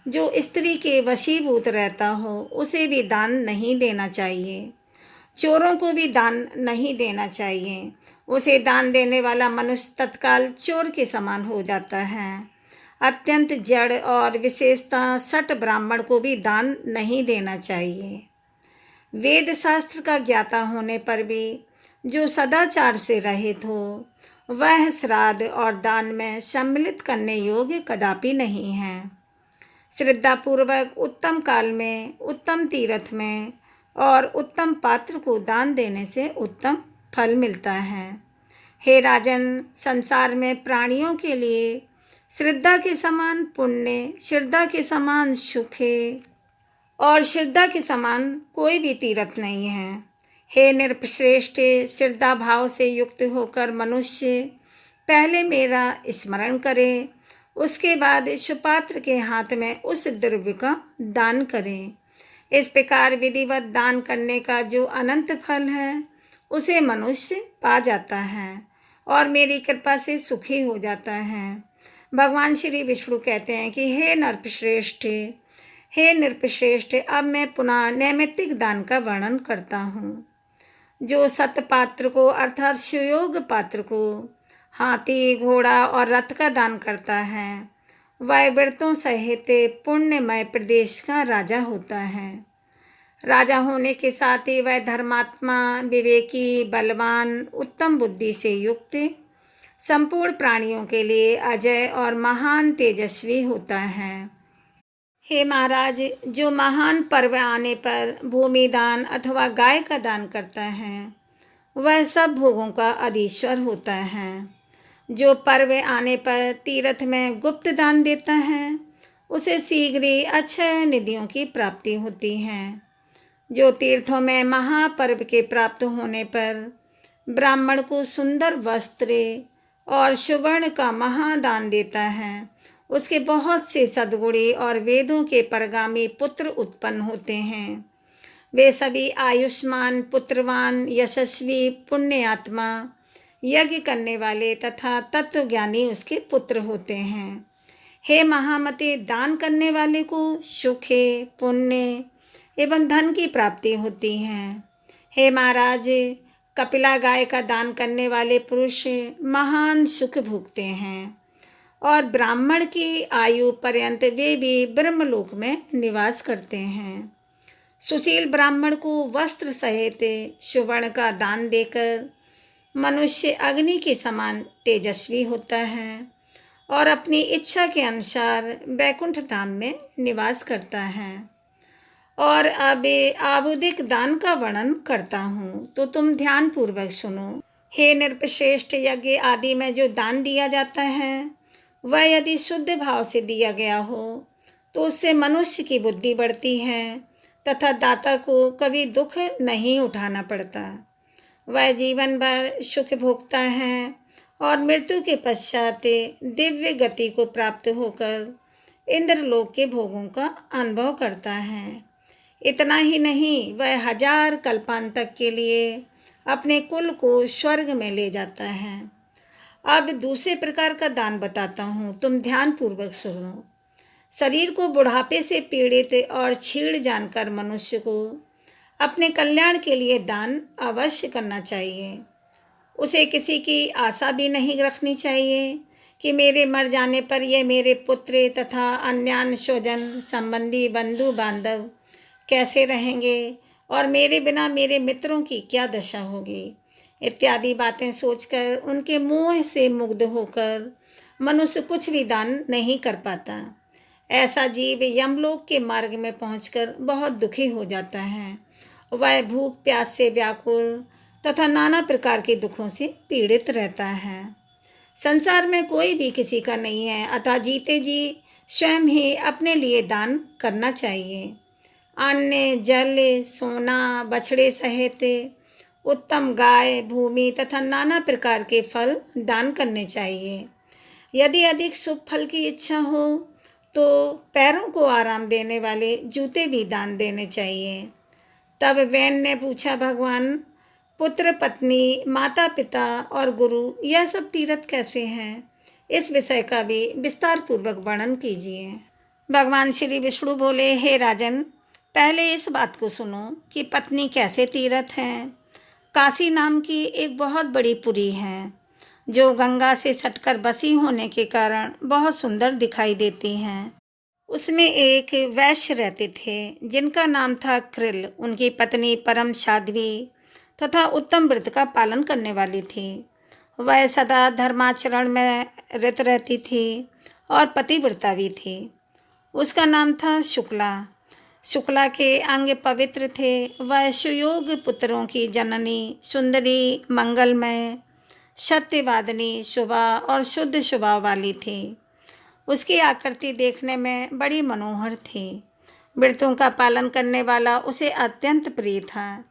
जो स्त्री के वशीभूत रहता हो, उसे भी दान नहीं देना चाहिए। चोरों को भी दान नहीं देना चाहिए। उसे दान देने वाला मनुष्य तत्काल चोर के समान हो जाता है। अत्यंत जड़ और विशेषतः सठ ब्राह्मण को भी दान नहीं देना चाहिए। वेद शास्त्र का ज्ञाता होने पर भी जो सदाचार से रहित हो वह श्राद्ध और दान में सम्मिलित करने योग्य कदापि नहीं है। श्रद्धापूर्वक उत्तम काल में, उत्तम तीर्थ में और उत्तम पात्र को दान देने से उत्तम फल मिलता है। हे राजन, संसार में प्राणियों के लिए श्रद्धा के समान पुण्य, श्रद्धा के समान सुख और श्रद्धा के समान कोई भी तीर्थ नहीं है। हे नृपश्रेष्ठ, श्रद्धा भाव से युक्त होकर मनुष्य पहले मेरा स्मरण करे, उसके बाद सुपात्र के हाथ में उस द्रव्य का दान करें। इस प्रकार विधिवत दान करने का जो अनंत फल है उसे मनुष्य पा जाता है और मेरी कृपा से सुखी हो जाता है। भगवान श्री विष्णु कहते हैं कि हे नृपश्रेष्ठ, अब मैं पुनः नैमित्तिक दान का वर्णन करता हूँ। जो सतपात्र को अर्थात सुयोग पात्र को हाथी, घोड़ा और रथ का दान करता है, वह व्रतों सहित पुण्यमय प्रदेश का राजा होता है। राजा होने के साथ ही वह धर्मात्मा, विवेकी, बलवान, उत्तम बुद्धि से युक्त, संपूर्ण प्राणियों के लिए अजय और महान तेजस्वी होता है। हे महाराज, जो महान पर्व आने पर भूमि दान अथवा गाय का दान करता है वह सब भोगों का अधीश्वर होता है। जो पर्व आने पर तीर्थ में गुप्त दान देता है उसे शीघ्र ही अक्षय निधियों की प्राप्ति होती है। जो तीर्थों में महापर्व के प्राप्त होने पर ब्राह्मण को सुंदर वस्त्र और सुवर्ण का महादान देता है, उसके बहुत से सद्गुणी और वेदों के परगामी पुत्र उत्पन्न होते हैं। वे सभी आयुष्मान, पुत्रवान, यशस्वी, पुण्यात्मा, यज्ञ करने वाले तथा तत्वज्ञानी उसके पुत्र होते हैं। हे महामते, दान करने वाले को सुख, पुण्य एवं धन की प्राप्ति होती है। हे महाराज, कपिला गाय का दान करने वाले पुरुष महान सुख भोगते हैं और ब्राह्मण की आयु पर्यंत वे भी ब्रह्मलोक में निवास करते हैं। सुशील ब्राह्मण को वस्त्र सहित सुवर्ण का दान देकर मनुष्य अग्नि के समान तेजस्वी होता है और अपनी इच्छा के अनुसार वैकुंठ धाम में निवास करता है। और अब आवुदिक दान का वर्णन करता हूँ, तो तुम ध्यान पूर्वक सुनो। हे नृपश्रेष्ठ, यज्ञ आदि में जो दान दिया जाता है वह यदि शुद्ध भाव से दिया गया हो तो उससे मनुष्य की बुद्धि बढ़ती है तथा दाता को कभी दुख नहीं उठाना पड़ता। वह जीवन भर सुख भोगता है और मृत्यु के पश्चात दिव्य गति को प्राप्त होकर इंद्रलोक के भोगों का अनुभव करता है। इतना ही नहीं, वह 1000 कल्पांतक के लिए अपने कुल को स्वर्ग में ले जाता है। अब दूसरे प्रकार का दान बताता हूँ, तुम ध्यान पूर्वक सुनो। शरीर को बुढ़ापे से पीड़ित और क्षीण जानकर मनुष्य को अपने कल्याण के लिए दान अवश्य करना चाहिए। उसे किसी की आशा भी नहीं रखनी चाहिए कि मेरे मर जाने पर यह मेरे पुत्र तथा अन्य स्वजन संबंधी बंधु बांधव कैसे रहेंगे और मेरे बिना मेरे मित्रों की क्या दशा होगी, इत्यादि बातें सोचकर उनके मोह से मुग्ध होकर मनुष्य कुछ भी दान नहीं कर पाता। ऐसा जीव यमलोक के मार्ग में पहुंचकर बहुत दुखी हो जाता है। वह भूख प्यास से व्याकुल तथा नाना प्रकार के दुखों से पीड़ित रहता है। संसार में कोई भी किसी का नहीं है, अतः जीते जी स्वयं ही अपने लिए दान करना चाहिए। अन्न, जल, सोना, बछड़े सहित उत्तम गाय, भूमि तथा नाना प्रकार के फल दान करने चाहिए। यदि अधिक शुभ फल की इच्छा हो तो पैरों को आराम देने वाले जूते भी दान देने चाहिए। तब वैन ने पूछा, भगवान, पुत्र, पत्नी, माता पिता और गुरु, यह सब तीर्थ कैसे हैं? इस विषय का भी विस्तार पूर्वक वर्णन कीजिए। भगवान श्री विष्णु बोले, हे राजन, पहले इस बात को सुनो कि पत्नी कैसे तीर्थ है। काशी नाम की एक बहुत बड़ी पुरी है जो गंगा से सटकर बसी होने के कारण बहुत सुंदर दिखाई देती हैं। उसमें एक वैश्य रहते थे जिनका नाम था कृल। उनकी पत्नी परम साध्वी तथा उत्तम व्रत का पालन करने वाली थी। वह सदा धर्माचरण में रत रहती थी और पतिव्रता भी थी। उसका नाम था शुक्ला। शुक्ला के अंग पवित्र थे। वह सुयोग पुत्रों की जननी, सुंदरी, मंगलमय, सत्यवादिनी, शुभा और शुद्ध स्वभाव वाली थी। उसकी आकृति देखने में बड़ी मनोहर थी। व्रतों का पालन करने वाला उसे अत्यंत प्रिय था।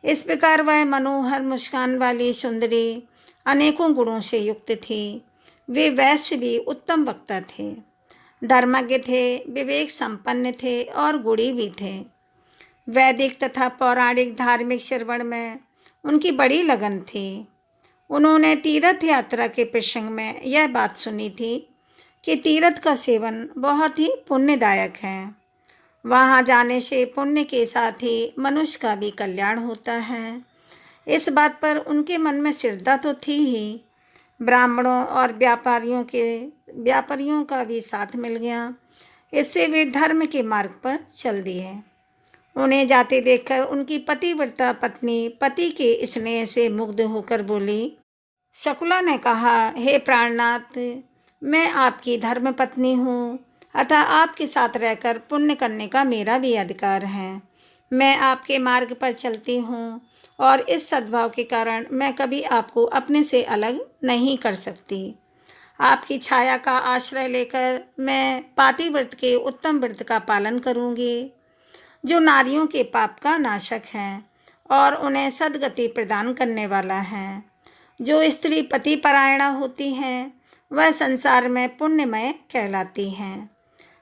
इस प्रकार वह मनोहर मुस्कान वाली सुंदरी अनेकों गुणों से युक्त थी। वे वैश्य भी उत्तम वक्ता थे, धर्मज्ञ थे, विवेक संपन्न थे और गुणी भी थे। वैदिक तथा पौराणिक धार्मिक श्रवण में उनकी बड़ी लगन थी। उन्होंने तीर्थ यात्रा के प्रसंग में यह बात सुनी थी कि तीर्थ का सेवन बहुत ही पुण्यदायक है। वहाँ जाने से पुण्य के साथ ही मनुष्य का भी कल्याण होता है। इस बात पर उनके मन में श्रद्धा तो थी ही। ब्राह्मणों और व्यापारियों का भी साथ मिल गया। इससे वे धर्म के मार्ग पर चल दिए। उन्हें जाते देखकर उनकी पतिव्रता पत्नी पति के स्नेह से मुग्ध होकर बोली। शकुला ने कहा, हे प्राणनाथ, मैं आपकी धर्म पत्नी हूँ, अतः आपके साथ रहकर पुण्य करने का मेरा भी अधिकार है। मैं आपके मार्ग पर चलती हूँ और इस सद्भाव के कारण मैं कभी आपको अपने से अलग नहीं कर सकती। आपकी छाया का आश्रय लेकर मैं पातिव्रत के उत्तम व्रत का पालन करूँगी, जो नारियों के पाप का नाशक है और उन्हें सद्गति प्रदान करने वाला है। जो स्त्री पति परायणा होती हैं वह संसार में पुण्यमय कहलाती हैं।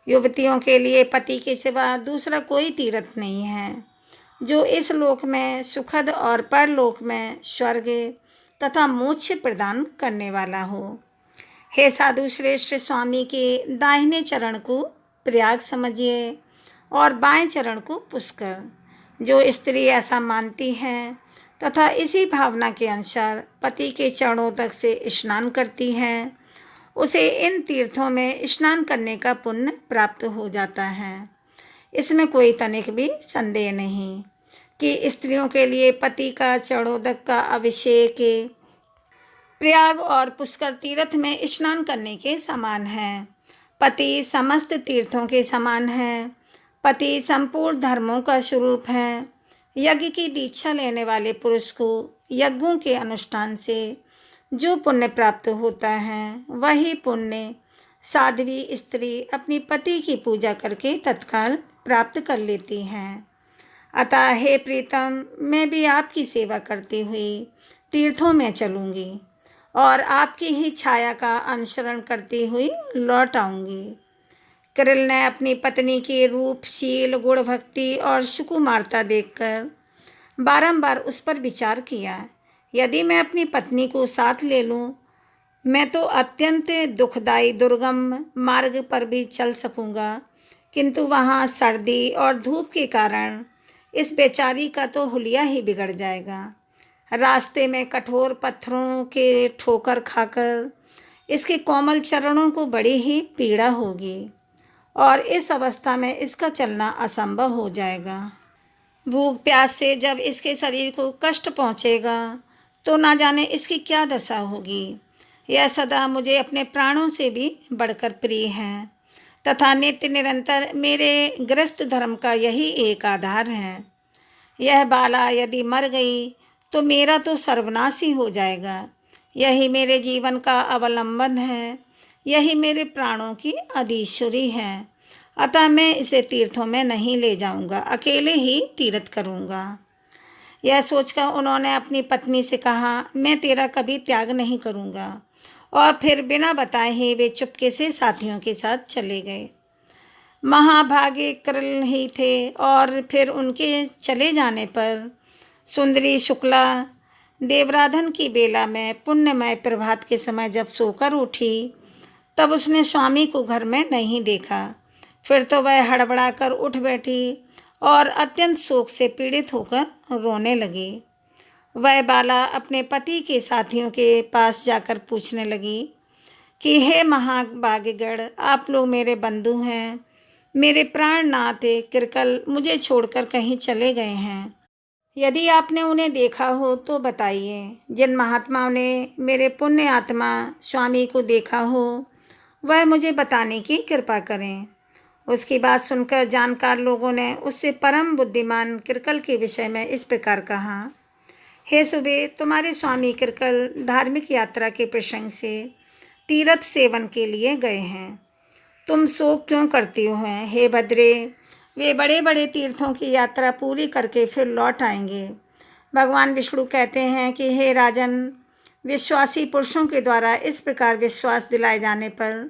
युवतियों के लिए पति के सिवा दूसरा कोई तीर्थ नहीं है जो इस लोक में सुखद और परलोक में स्वर्ग तथा मोक्ष प्रदान करने वाला हो। हे साधु श्रेष्ठ, स्वामी के दाहिने चरण को प्रयाग समझिए और बाएं चरण को पुष्कर। जो स्त्री ऐसा मानती है तथा इसी भावना के अनुसार पति के चरणों तक से स्नान करती हैं, उसे इन तीर्थों में स्नान करने का पुण्य प्राप्त हो जाता है। इसमें कोई तनिक भी संदेह नहीं कि स्त्रियों के लिए पति का चरणोदक का अभिषेक प्रयाग और पुष्कर तीर्थ में स्नान करने के समान है। पति समस्त तीर्थों के समान है। पति संपूर्ण धर्मों का स्वरूप है। यज्ञ की दीक्षा लेने वाले पुरुष को यज्ञों के अनुष्ठान से जो पुण्य प्राप्त होता है वही पुण्य साध्वी स्त्री अपनी पति की पूजा करके तत्काल प्राप्त कर लेती हैं। अतः हे प्रीतम, मैं भी आपकी सेवा करती हुई तीर्थों में चलूँगी और आपकी ही छाया का अनुसरण करती हुई लौट आऊँगी। कृल ने अपनी पत्नी के रूप, शील, गुण, भक्ति और सुकुमारता देखकर बारंबार उस पर विचार किया। यदि मैं अपनी पत्नी को साथ ले लूँ, मैं तो अत्यंत दुखदायी दुर्गम मार्ग पर भी चल सकूँगा, किंतु वहाँ सर्दी और धूप के कारण इस बेचारी का तो हुलिया ही बिगड़ जाएगा। रास्ते में कठोर पत्थरों के ठोकर खाकर इसके कोमल चरणों को बड़ी ही पीड़ा होगी और इस अवस्था में इसका चलना असंभव हो जाएगा। भूख प्यास से जब इसके शरीर को कष्ट पहुँचेगा तो ना जाने इसकी क्या दशा होगी। यह सदा मुझे अपने प्राणों से भी बढ़कर प्रिय है तथा नित्य निरंतर मेरे गृहस्थ धर्म का यही एक आधार है। यह बाला यदि मर गई तो मेरा तो सर्वनाश ही हो जाएगा। यही मेरे जीवन का अवलंबन है, यही मेरे प्राणों की अधीश्वरी है। अतः मैं इसे तीर्थों में नहीं ले जाऊंगा, अकेले ही तीर्थ करूंगा। यह सोचकर उन्होंने अपनी पत्नी से कहा, मैं तेरा कभी त्याग नहीं करूंगा। और फिर बिना बताए ही वे चुपके से साथियों के साथ चले गए। महाभागे कृल ही थे और फिर उनके चले जाने पर सुंदरी शुक्ला देवराधन की बेला में पुण्यमय प्रभात के समय जब सोकर उठी तब उसने स्वामी को घर में नहीं देखा। फिर तो वह हड़बड़ाकर उठ बैठी और अत्यंत शोक से पीड़ित होकर रोने लगी। वह बाला अपने पति के साथियों के पास जाकर पूछने लगी कि हे महाभाग्यगण, आप लोग मेरे बंधु हैं, मेरे प्राणनाथ कृकल मुझे छोड़कर कहीं चले गए हैं। यदि आपने उन्हें देखा हो तो बताइए। जिन महात्माओं ने मेरे पुण्य आत्मा स्वामी को देखा हो वह मुझे बताने की कृपा करें। उसकी बात सुनकर जानकार लोगों ने उससे परम बुद्धिमान कृकल के विषय में इस प्रकार कहा, हे सुबे, तुम्हारे स्वामी कृकल धार्मिक यात्रा के प्रसंग से तीर्थ सेवन के लिए गए हैं। तुम शोक क्यों करती हो? हे भद्रे, वे बड़े बड़े तीर्थों की यात्रा पूरी करके फिर लौट आएंगे। भगवान विष्णु कहते हैं कि हे राजन, विश्वासी पुरुषों के द्वारा इस प्रकार विश्वास दिलाए जाने पर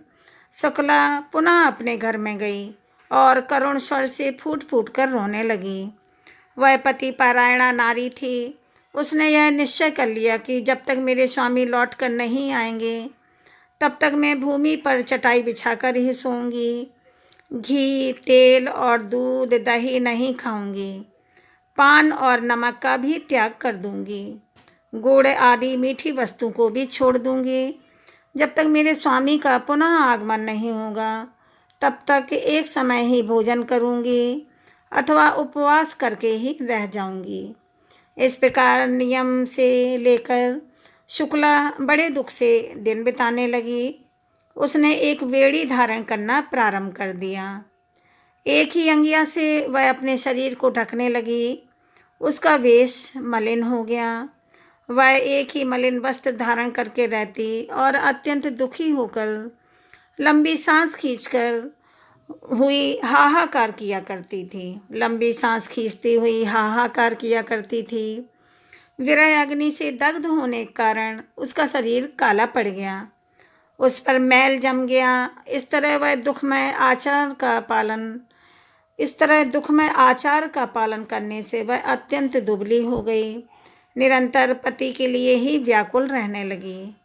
शुक्ला पुनः अपने घर में गई और करुण स्वर से फूट फूट कर रोने लगी। वह पति पारायणा नारी थी। उसने यह निश्चय कर लिया कि जब तक मेरे स्वामी लौट कर नहीं आएंगे तब तक मैं भूमि पर चटाई बिछाकर ही सोऊंगी। घी, तेल और दूध, दही नहीं खाऊंगी। पान और नमक का भी त्याग कर दूंगी। गुड़ आदि मीठी वस्तु को भी छोड़ दूंगी। जब तक मेरे स्वामी का पुनः आगमन नहीं होगा तब तक एक समय ही भोजन करूंगी अथवा उपवास करके ही रह जाऊंगी। इस प्रकार नियम से लेकर शुक्ला बड़े दुख से दिन बिताने लगी। उसने एक वेड़ी धारण करना प्रारंभ कर दिया। एक ही अंगिया से वह अपने शरीर को ढकने लगी। उसका वेश मलिन हो गया। वह एक ही मलिन वस्त्र धारण करके रहती और अत्यंत दुखी होकर लंबी सांस खींचकर हुई हाहाकार किया करती थी। लंबी सांस खींचती हुई हाहाकार किया करती थी। विरह अग्नि से दग्ध होने के कारण उसका शरीर काला पड़ गया, उस पर मैल जम गया। इस तरह दुखमय आचार का पालन करने से वह अत्यंत दुबली हो गई। निरंतर पति के लिए ही व्याकुल रहने लगी।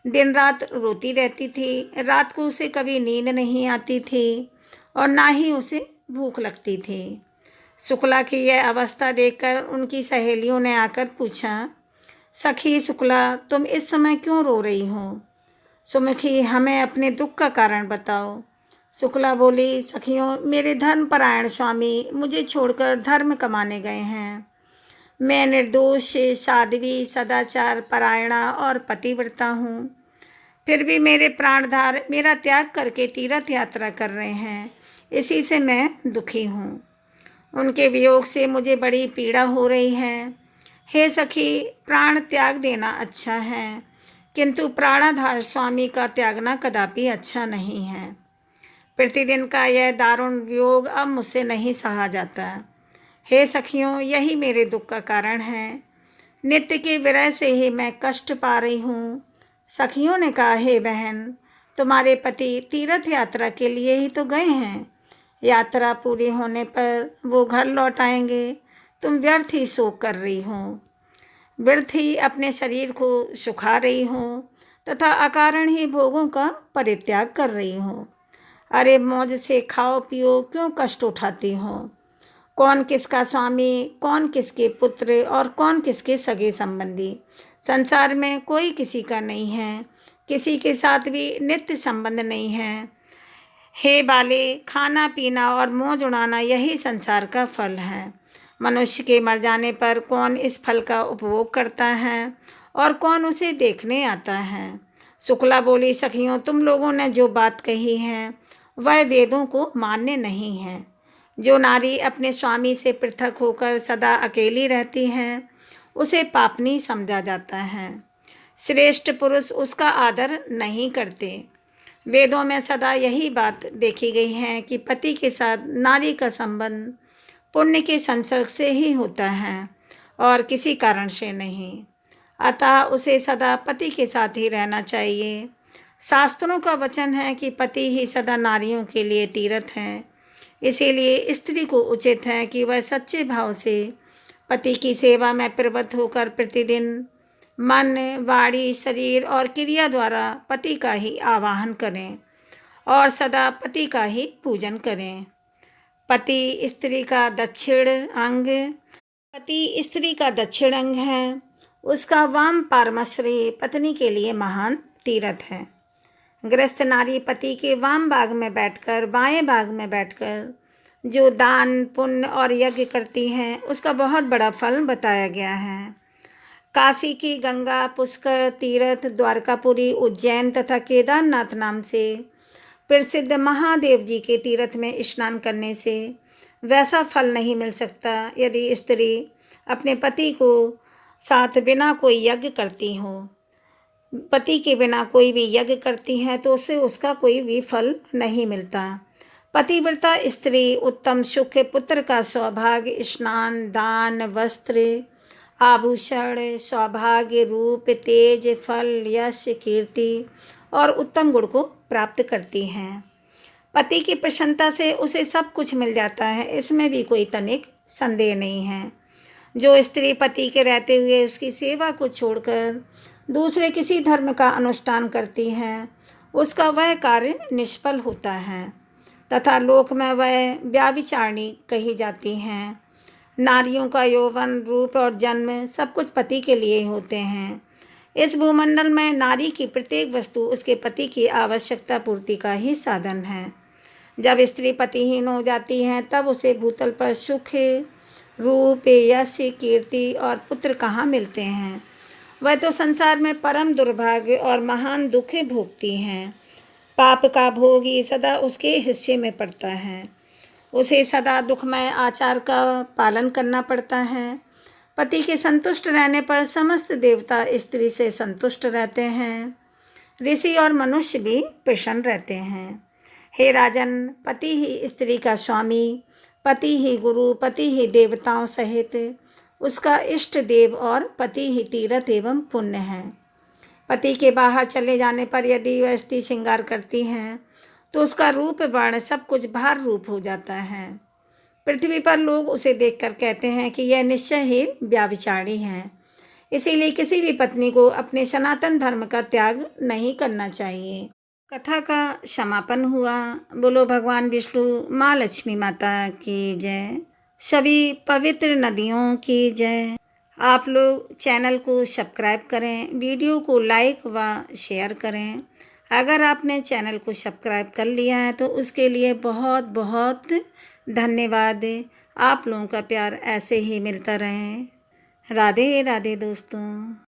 दिन रात रोती रहती थी। रात को उसे कभी नींद नहीं आती थी और ना ही उसे भूख लगती थी। शुक्ला की यह अवस्था देखकर उनकी सहेलियों ने आकर पूछा, सखी शुक्ला, तुम इस समय क्यों रो रही हो? सुमुखी, हमें अपने दुख का कारण बताओ। शुक्ला बोली, सखियों, मेरे धर्मपरायण स्वामी मुझे छोड़कर धर्म कमाने गए हैं। मैं निर्दोष, साध्वी, सदाचार परायणा और पतिव्रता हूँ। फिर भी मेरे प्राणधार मेरा त्याग करके तीर्थ यात्रा कर रहे हैं, इसी से मैं दुखी हूँ। उनके वियोग से मुझे बड़ी पीड़ा हो रही है। हे सखी, प्राण त्याग देना अच्छा है, किंतु प्राणाधार स्वामी का त्यागना कदापि अच्छा नहीं है। प्रतिदिन का यह दारुण वियोग अब मुझसे नहीं सहा जाता। हे सखियों, यही मेरे दुख का कारण है। नित्य के विरह से ही मैं कष्ट पा रही हूँ। सखियों ने कहा, हे बहन, तुम्हारे पति तीर्थ यात्रा के लिए ही तो गए हैं। यात्रा पूरी होने पर वो घर लौट आएंगे। तुम व्यर्थ ही शोक कर रही हो, व्यर्थ ही अपने शरीर को सुखा रही हो तथा अकारण ही भोगों का परित्याग कर रही हो। अरे मौज से खाओ पियो, क्यों कष्ट उठाती हो? कौन किसका स्वामी, कौन किसके पुत्र और कौन किसके सगे संबंधी? संसार में कोई किसी का नहीं है, किसी के साथ भी नित्य संबंध नहीं है। हे बाले, खाना पीना और मौज उड़ाना यही संसार का फल है। मनुष्य के मर जाने पर कौन इस फल का उपभोग करता है और कौन उसे देखने आता है? शुक्ला बोली, सखियों, तुम लोगों ने जो बात कही है वह वेदों को मान्य नहीं है। जो नारी अपने स्वामी से पृथक होकर सदा अकेली रहती है उसे पापनी समझा जाता है। श्रेष्ठ पुरुष उसका आदर नहीं करते। वेदों में सदा यही बात देखी गई है कि पति के साथ नारी का संबंध पुण्य के संसर्ग से ही होता है और किसी कारण से नहीं। अतः उसे सदा पति के साथ ही रहना चाहिए। शास्त्रों का वचन है कि पति ही सदा नारियों के लिए तीर्थ है। इसीलिए स्त्री को उचित है कि वह सच्चे भाव से पति की सेवा में प्रवृत्त होकर प्रतिदिन मन, वाणी, शरीर और क्रिया द्वारा पति का ही आवाहन करें और सदा पति का ही पूजन करें। पति स्त्री का दक्षिण अंग है। उसका वाम पार्श्व पत्नी के लिए महान तीर्थ है। गृहस्थ नारी पति के वाम भाग में बैठकर, बाएं भाग में बैठकर जो दान, पुण्य और यज्ञ करती हैं उसका बहुत बड़ा फल बताया गया है। काशी की गंगा, पुष्कर तीर्थ, द्वारकापुरी, उज्जैन तथा केदारनाथ नाम से प्रसिद्ध महादेव जी के तीर्थ में स्नान करने से वैसा फल नहीं मिल सकता यदि स्त्री अपने पति को साथ बिना कोई यज्ञ करती हो। पति के बिना कोई भी यज्ञ करती है तो उसे उसका कोई भी फल नहीं मिलता। पतिव्रता स्त्री उत्तम सुख, पुत्र का सौभाग्य, स्नान, दान, वस्त्र, आभूषण, सौभाग्य, रूप, तेज, फल, यश, कीर्ति और उत्तम गुण को प्राप्त करती हैं। पति की प्रसन्नता से उसे सब कुछ मिल जाता है, इसमें भी कोई तनिक संदेह नहीं है। जो स्त्री पति के रहते हुए उसकी सेवा को छोड़कर दूसरे किसी धर्म का अनुष्ठान करती है उसका वह कार्य निष्फल होता है तथा लोक में वह व्यभिचारिणी कही जाती हैं। नारियों का यौवन, रूप और जन्म सब कुछ पति के लिए होते हैं। इस भूमंडल में नारी की प्रत्येक वस्तु उसके पति की आवश्यकता पूर्ति का ही साधन है। जब स्त्री पतिहीन हो जाती है तब उसे भूतल पर सुख, रूप, यश, कीर्ति और पुत्र कहाँ मिलते हैं। वह तो संसार में परम दुर्भाग्य और महान दुख भोगती हैं। पाप का भोग ही सदा उसके हिस्से में पड़ता है। उसे सदा दुखमय आचार का पालन करना पड़ता है। पति के संतुष्ट रहने पर समस्त देवता स्त्री से संतुष्ट रहते हैं। ऋषि और मनुष्य भी प्रसन्न रहते हैं। हे राजन, पति ही स्त्री का स्वामी, पति ही गुरु, पति ही देवताओं सहित उसका इष्ट देव और पति ही तीर्थ एवं पुण्य है। पति के बाहर चले जाने पर यदि वह स्त्री श्रृंगार करती है तो उसका रूप, वर्ण सब कुछ भार रूप हो जाता है। पृथ्वी पर लोग उसे देखकर कहते हैं कि यह निश्चय ही व्यभिचारिणी है। इसीलिए किसी भी पत्नी को अपने सनातन धर्म का त्याग नहीं करना चाहिए। कथा का समापन हुआ। बोलो भगवान विष्णु, माँ लक्ष्मी माता की जय, सभी पवित्र नदियों की जय। आप लोग चैनल को सब्सक्राइब करें, वीडियो को लाइक व शेयर करें। अगर आपने चैनल को सब्सक्राइब कर लिया है तो उसके लिए बहुत बहुत धन्यवाद। आप लोगों का प्यार ऐसे ही मिलता रहे। राधे राधे दोस्तों।